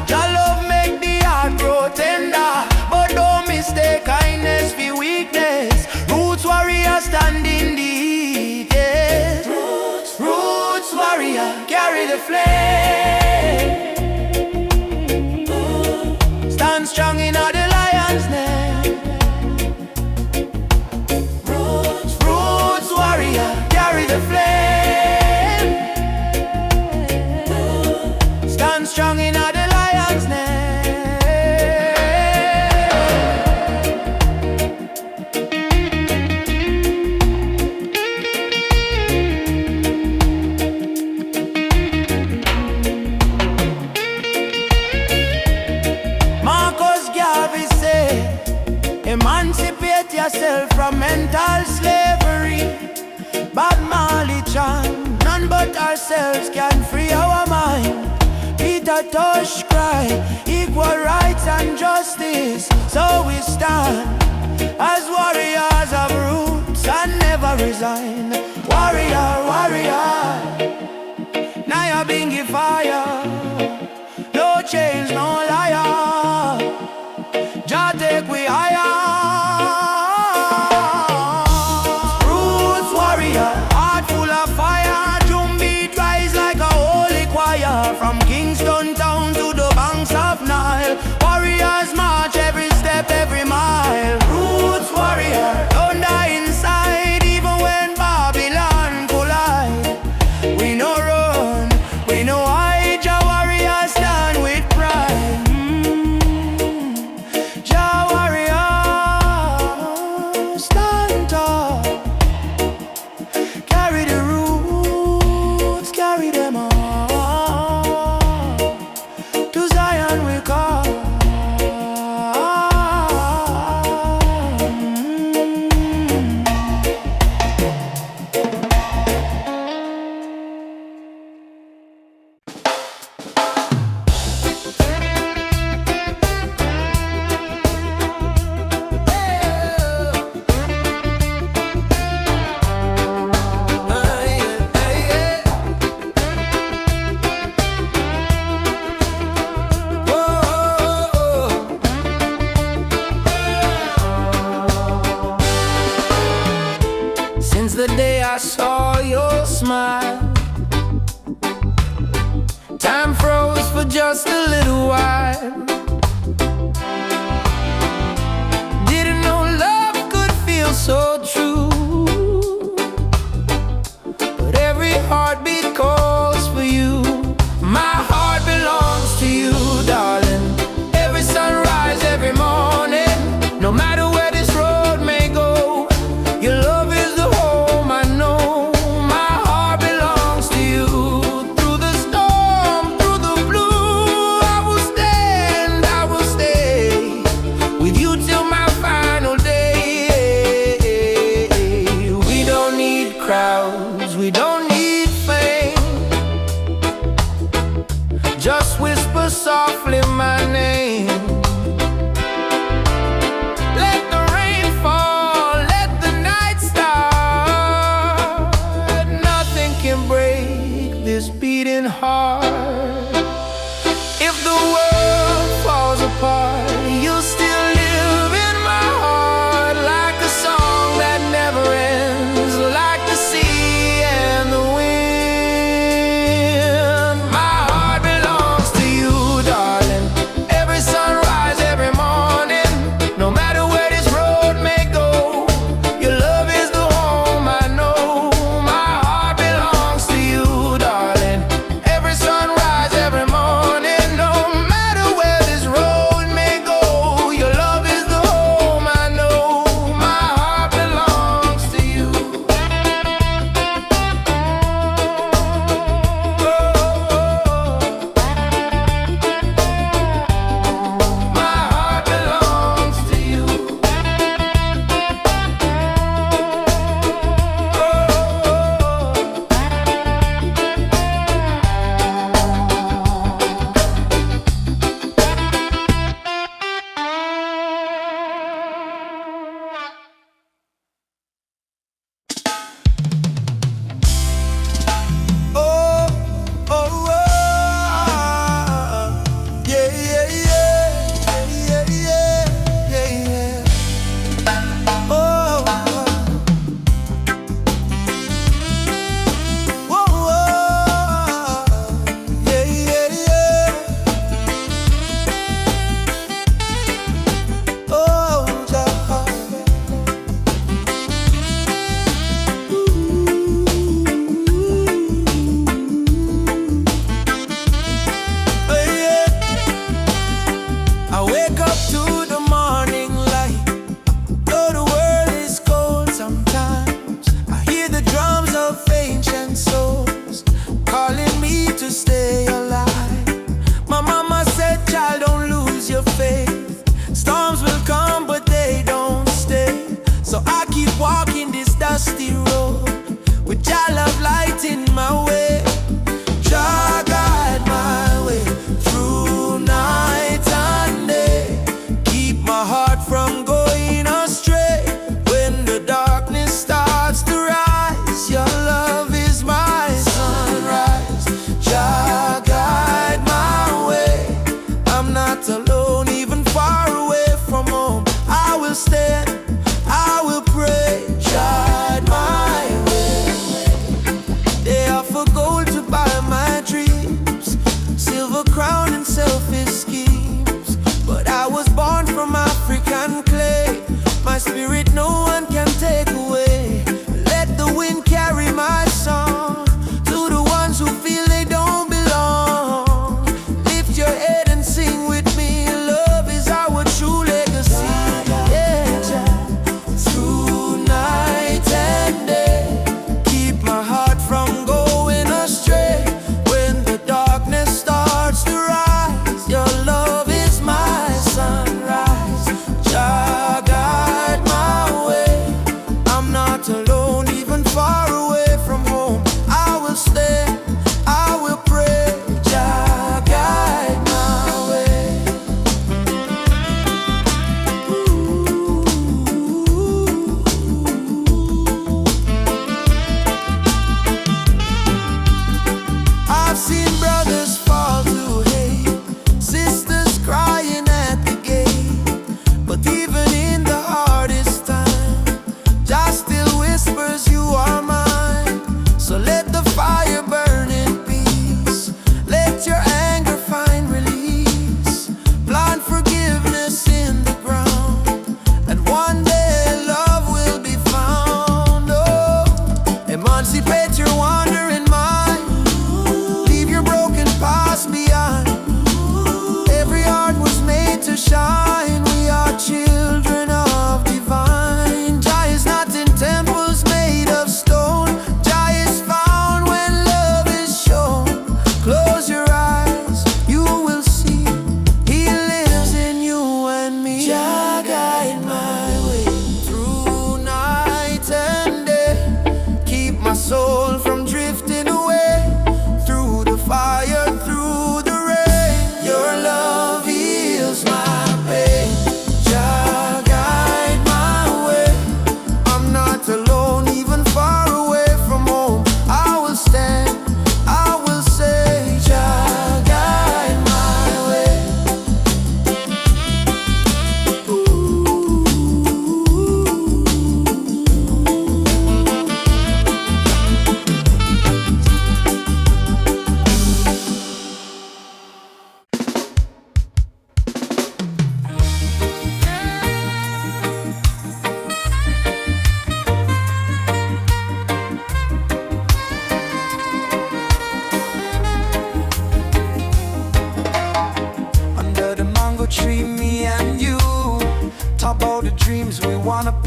Jah love make the heart grow tender, but don't mistake kindness for weakness. Roots warrior stand in the heat, yeah. Roots, roots warrior, carry the flame. Stand strong in the lion's name. Roots, roots warrior, carry the flame. Stand strong in the lion's name. Emancipate yourself from mental slavery. Bob Marley chant, none but ourselves can free our mind. Peter Tosh cry, equal rights and justice. So we stand as warriors of roots and never resign. Warrior, warrior, now you're being fire. No change, no liar. Jah take we higher. Roots warrior, heart full of fire. Drum beat rise like a holy choir. From Kingston town to the banks of Nile, warriors march every step, every mile. Roots warrior, don't die inside, even when Babylon collide. We no run, we no hide. Jah warrior stand with pride. Jah warrior, stand tall. Carry the roots, carry them all. To Zion we call. Since the day I saw your smile, time froze for just a little while. Didn't know love could feel so true, but every heartbeat calls for you. My heart belongs to you, darling. Every sunrise, every morning, no matter where this road may go, your love is the home I know. My heart belongs to you. Through the storm, through the blue, I will stand, I will stay. just whisper softly my name. Let the rain fall, let the night start. Nothing can break this beating heart. If the world falls apart, you'll still live in my heart, like a song that never ends, like the sea and the wind. My heart belongs to you, darling. Every sunrise, every morning, no matter where this road may go, your love is the home I know. My heart belongs to you, darling. Every sunrise,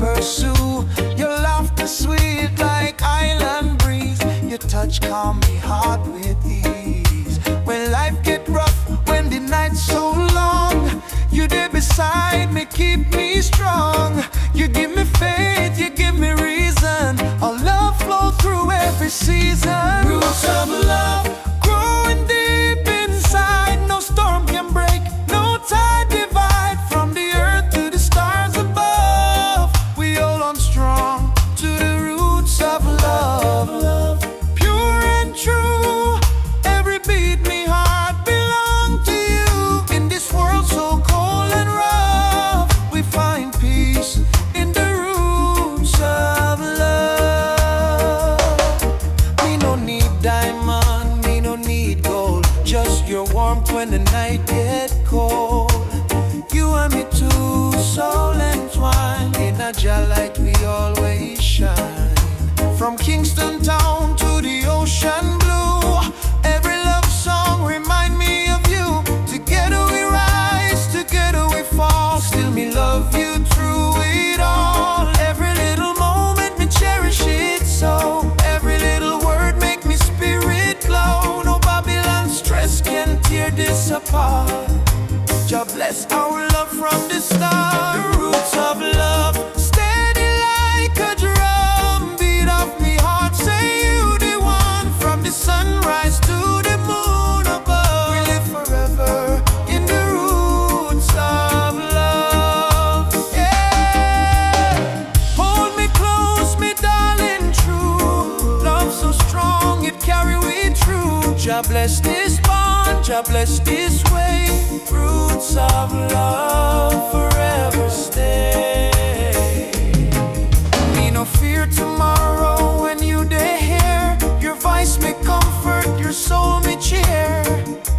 pursue. Your laughter sweet like island breeze. Your touch calm me heart with ease. When life get rough, when the night's so long, you there beside me, keep me strong. You give me faith, you give me reason. Our love flow through every season. Roots of love growing deep inside. No storm can break, no tide divide. From the earth to the stars above, we hold on strong to the roots of love. Pure and true, every beat me heart belong to you. In this world so cold and rough, we find peace in the roots of love. Me no need diamond, me no need gold, just your warmth when the night get cold. You and me too, soul entwined. In a jar light we always shine. From Kingston town to the ocean blue, every love song remind me of you. Together we rise, together we fall. Still me love you through it all. Every little moment me cherish it so. Every little word make me spirit glow. No Babylon stress can tear this apart. God bless our love from the start. The roots of love, steady like a drum. Beat of me heart, say you the one. From the sunrise to the moon above, we live forever in the roots of love. Yeah. Hold me close, me darling, true. Love so strong, it carry we through. God bless this bond, God bless this way. Roots of love forever stay. Me no fear tomorrow when you dey here. Your voice me comfort, your soul me cheer.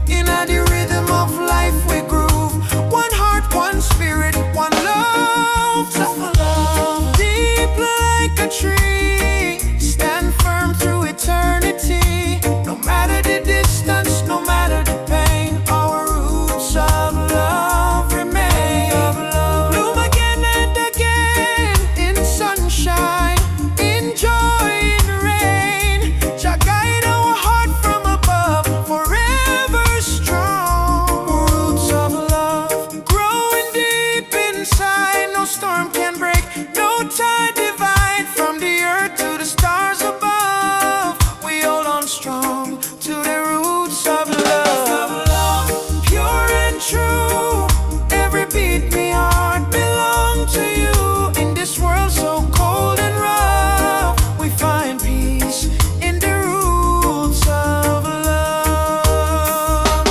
In the rhythm of life we groove. One heart, one spirit, one love. Love deep like a tree, stand firm through eternity. No matter the distance, no matter the pain, our roots of love remain. Bloom again and again in sunshine, in joy, in rain. Shall guide our heart from above, forever strong. Roots of love growing deep inside. No storm can break, no tide divide. From the earth to the stars above, we hold on strong to the roots of love. Pure and true, every beat me heart belong to you. In this world so cold and rough, we find peace in the roots of love.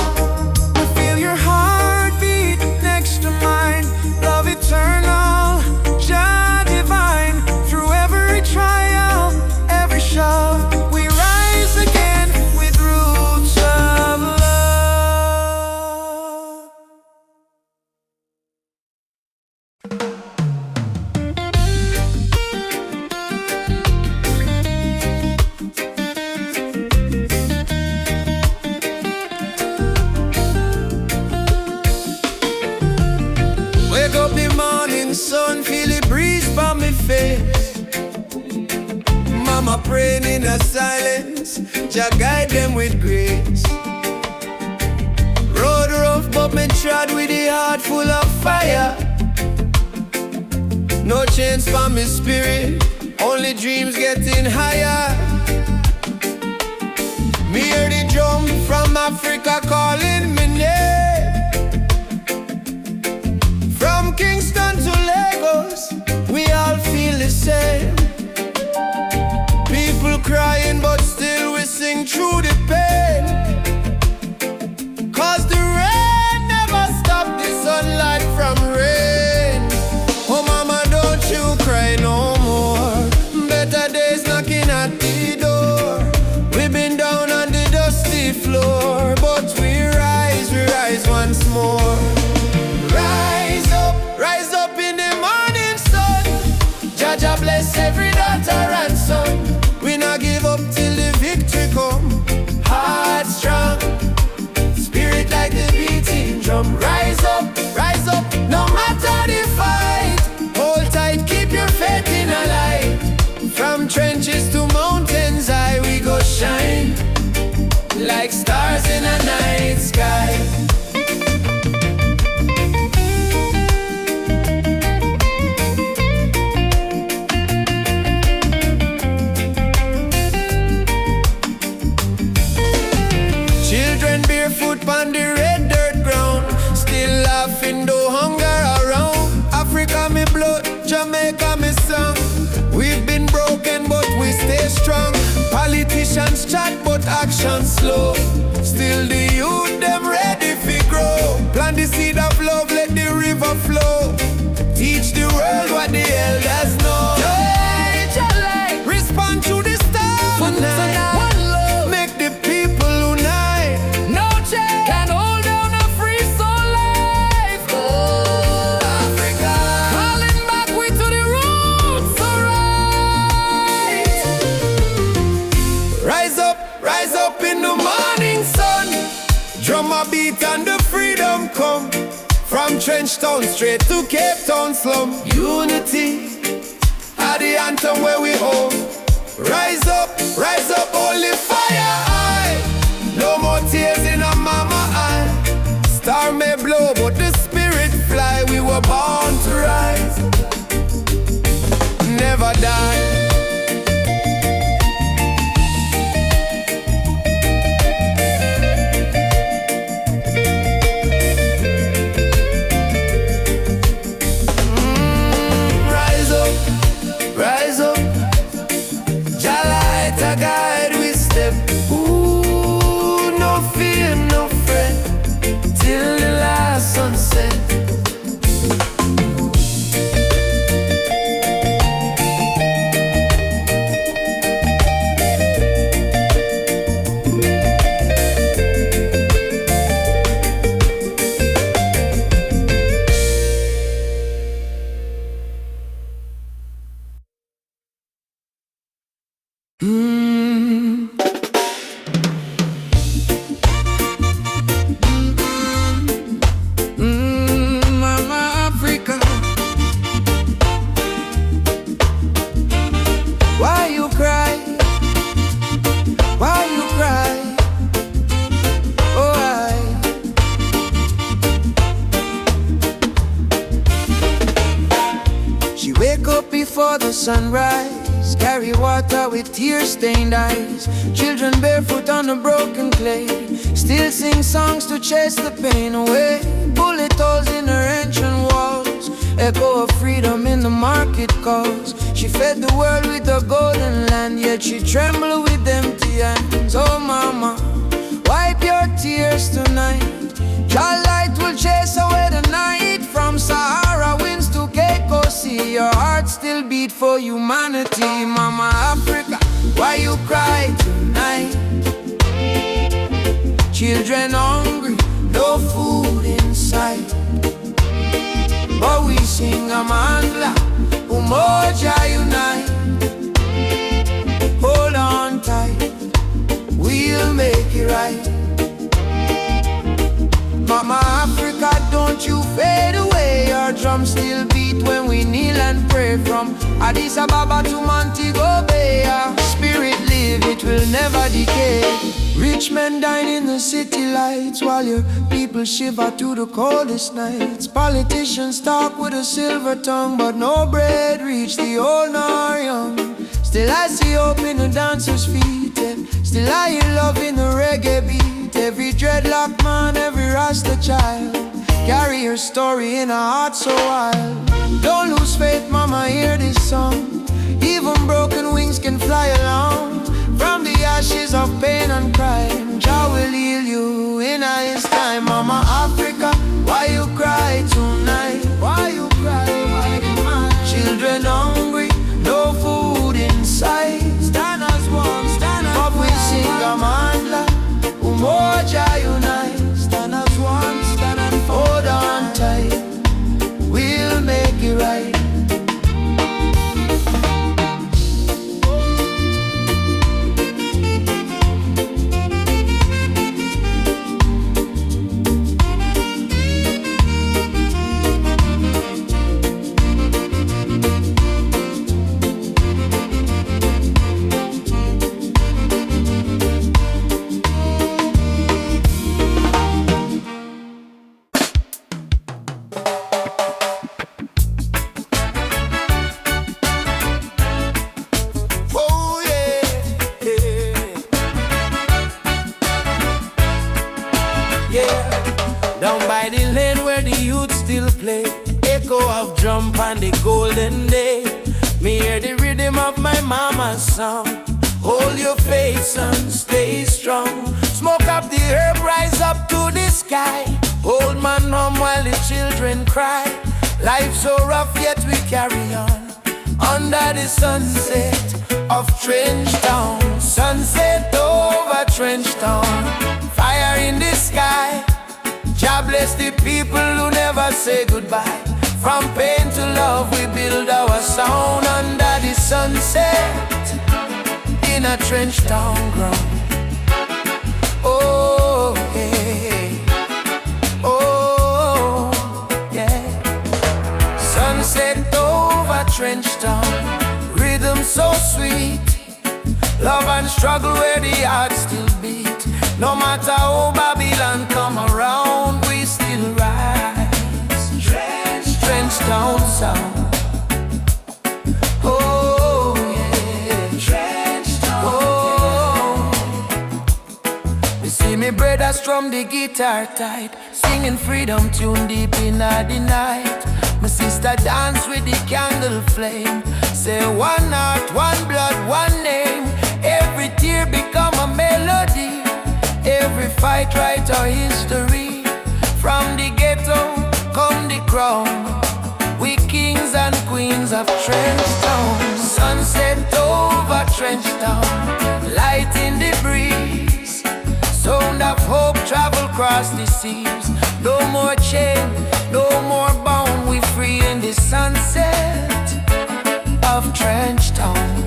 I feel your heartbeat next to mine. Love eternal, Jah divine. Through every trial, every shove, we rise again with roots of love. Wake up the morning sun, feel the breeze by me face. Mama praying in a silence, Jah guide them with grace. Road rough but me trod with a heart full of fire. No chains for me spirit, only dreams getting higher. Me hear the drum from Africa calling me name. From Kingston to Lagos, we all feel the same. People crying but still we sing through the pain. Cause the rain never stop the sunlight from rain. Oh mama, don't you cry no more. Better days knocking at the door. We've been down on the dusty floor, but we're barefoot on the red dirt ground. Still laughing though hunger around. Africa me blood, Jamaica me song. We've been broken but we stay strong. Politicians chat but action slow. Still the youth them ready fi grow. Plant the seed of love, let the river flow. Teach the world what the elders know. Respond to the star tonight. One love. Make the people unite. No change can hold down a free soul life. Oh, Africa. Calling back we to the roots, alright. Rise up in the morning sun. Drum a beat and the freedom come. From Trench Town straight to Cape Town slum. Unity are the anthem where we home. Rise up, holy fire high. No more tears in a mama eye. Star may blow but the spirit fly. We were born to rise, never die. Rise up, Jah light a guide we step. Ooh, no fear, no fret, till the last sunset. Mama Africa, Why you cry? Why you cry? Oh, She wake up before the sunrise, carry water with tear-stained eyes. Children barefoot on the broken clay, still sing songs to chase the pain away. Bullet holes in her ancient walls, echo of freedom in the market calls. She fed the world with the golden land, yet she trembled with empty hands. Oh mama, wipe your tears tonight. Your light will chase away the night. From Sahara winds to Cape Coast Sea, your heart still beat for humanity. Mama Africa, why you cry tonight? Children hungry, no food in sight, but we sing Amandla, Umoja unite. Hold on tight, we'll make it right. Mama Africa, don't you fade away. Our drums still beat when we kneel and pray. From Addis Ababa to Montego Bay, our spirit live, it will never decay. Rich men dine in the city lights, while your people shiver through the coldest nights. Politicians talk with a silver tongue, but no bread reach the old nor young. Still I see hope in the dancers' feet, and still I hear love in the reggae beat. Every dreadlock man, every Rasta child, carry your story in a heart so wild. Don't lose faith, mama, hear this song. Even broken wings can fly along. From the ashes of pain and crime, Jah will heal you in His time. Mama Africa, why you cry tonight? Why you cry? Why you cry? Children hungry, no food in sight. Stand as one, stand as one. But we sing Amandla, Umoja unite. Stand as one, stand and hold on tight. We'll make it right. yeah. Down by the lane where the youth still play, echo of drum on the golden day. Me hear the rhythm of my mama's song. Hold your faith, son, stay strong. Smoke up the herb, rise up to the sky. Old man hum while the children cry. Life's so rough yet we carry on. Under the sunset of Trench Town. Sunset over Trench Town. Fire in the sky. Jah bless the people who never say goodbye. From pain to love we build our sound. Under the sunset in a Trench Town ground. Oh, hey. Oh, yeah. Sunset over Trench Town. Rhythm so sweet. Love and struggle where the heart still beat. No matter how Babylon come around, we still rise. Trench Town sound. Oh yeah, Trench Town. Oh, you see me brother strum the guitar tight, singing freedom tune deep in the night. My sister dance with the candle flame. Say one heart, one blood, one name. Every tear become a melody. Every fight write our history. From the ghetto come the crown. We kings and queens of Trench Town. Sunset over Trench Town. Light in the breeze. Sound of hope travel across the seas. No more chain, no more bound. We free in the sunset of Trench Town.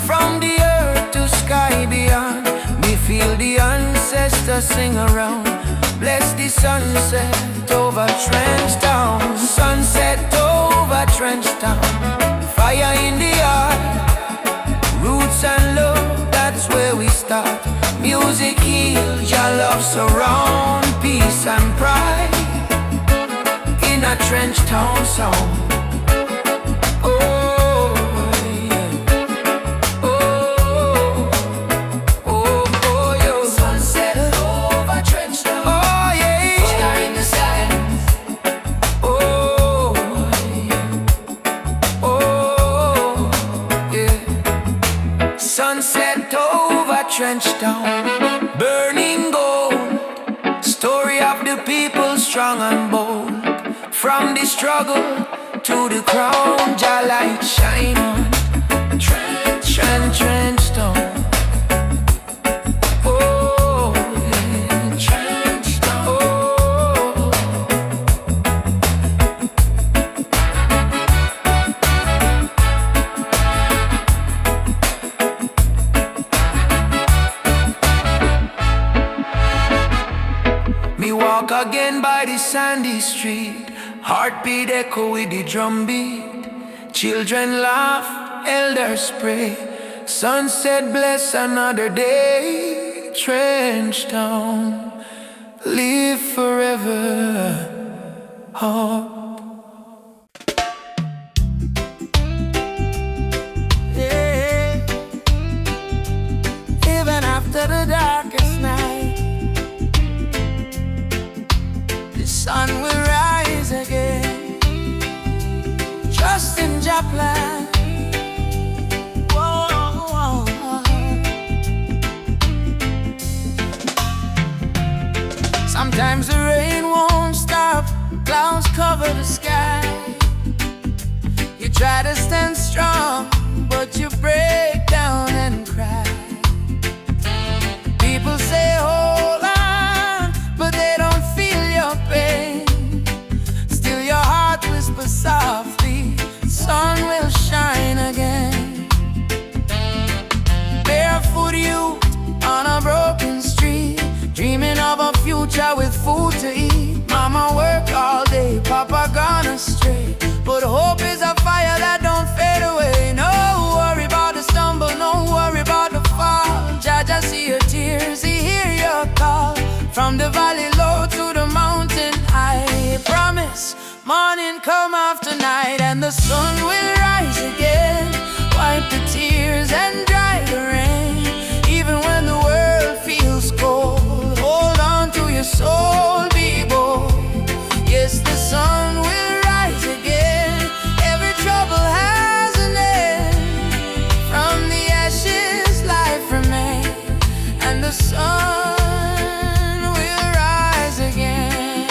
From the earth to sky beyond, we feel the ancestors sing around. Bless the sunset over Trench Town. Sunset over Trench Town. Fire in the heart. Roots and love, that's where we start. Music heals, your love surround. Peace and pride in a Trench Town song. Sunset over Trench Town. Burning gold. Story of the people strong and bold. From the struggle to the crown, Jah light shine on Trench Town. Oh, yeah. Trench Town. Oh. Me walk again by the sandy street. Heartbeat echo with the drum beat. Children laugh, elders pray. Sunset bless another day. Trench Town, live forever. Hope. Yeah. Even after the darkest night, the sun will rise again. Trust in Jah plan. Whoa. Sometimes the rain won't stop. Clouds cover from the valley low to the mountain high. Promise, morning come after night, and the sun will rise again. Wipe the tears and dry the rain. Even when the world feels cold, hold on to your soul, be bold. Yes, the sun will rise again. Every trouble has an end. From the ashes life remains, and the sun will rise again.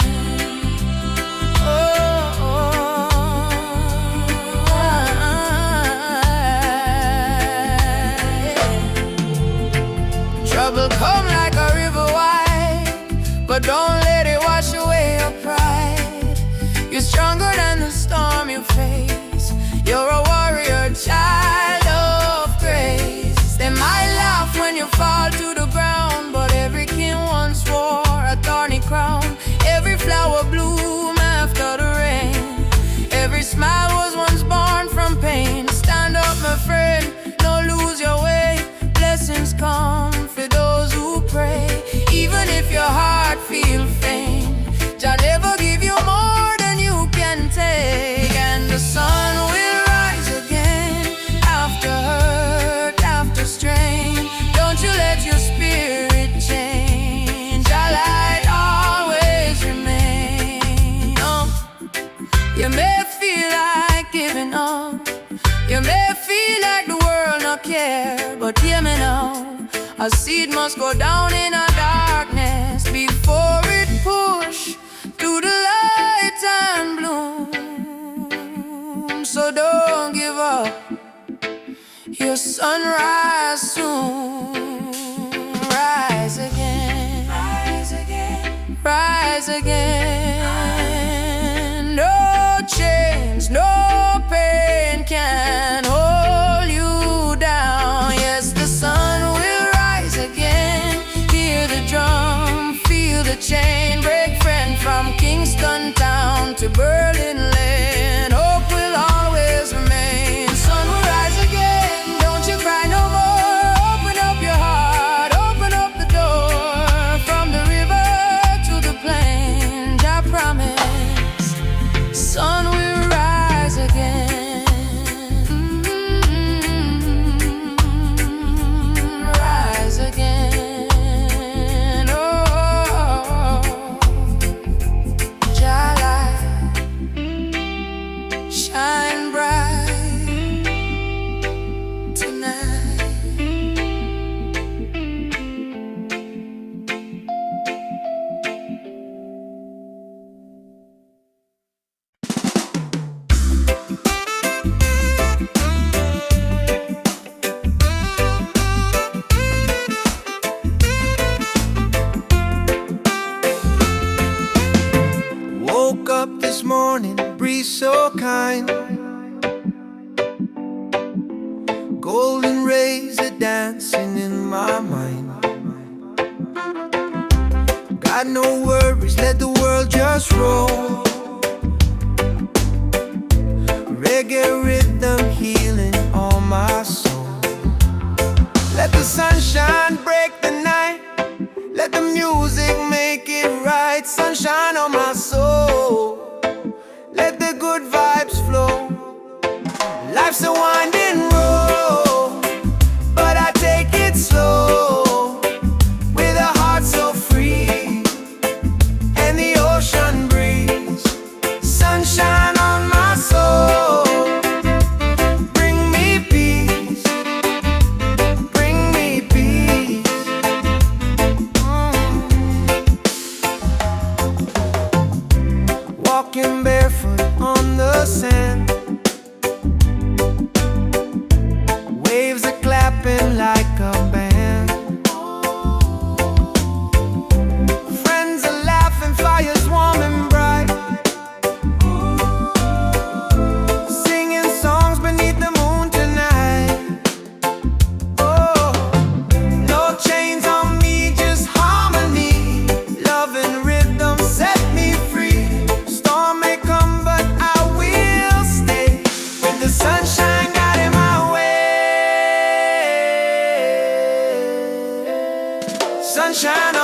Oh, trouble come like a river wide, but don't let it wash away your pride. You're stronger than the storm you face. You're a warrior, child of grace. They might laugh when you fall to the ground, but every king once wore a thorny crown. Every flower bloom after the rain. Every smile was once born from pain. Stand up, my friend, don't lose your way. Blessings come for those who pray. Even if your heart feels faint, Jah never give you more than you can take. And the sun will rise again, after hurt, after strain. Don't you let your spirit change. Jah light always remain. You may feel like giving up, you may feel like the world not care, but hear me now. A seed must go down in a darkness before it push to the light and bloom. So don't give up, your sunrise soon. Rise again, rise again, rise again. No chains, no pain can hold you down. Yes, the sun will rise again. Hear the drum, feel the chain break. Friend, from Kingston town to Berlin lane, hope will always remain. Sun will rise again, don't you cry no more. Open up your heart, open up the door. From the river to the plain, I promise, sun will rise again. Rise again. Oh, Jah light, shine bright tonight. Woke up this morning, breeze so kind. Golden rays are dancing in my mind. Got no worries, let the world just roll. Reggae rhythm healing all my soul. Let the sunshine break the night, let the music make it right. Sunshine on my soul, let the good vibes flow. Life's a winding road, but I take it slow. With a heart so free, and the ocean breeze. Sunshine on my soul, bring me peace, bring me peace. Walking barefoot on the sand, waves are clapping like a band. Friends are laughing, fires warm and bright, singing songs beneath the moon tonight. Oh, no chains on me, just harmony. Love and rhythm set me free. Storm may come, but I will stay. With the sunshine guiding my way. Sunshine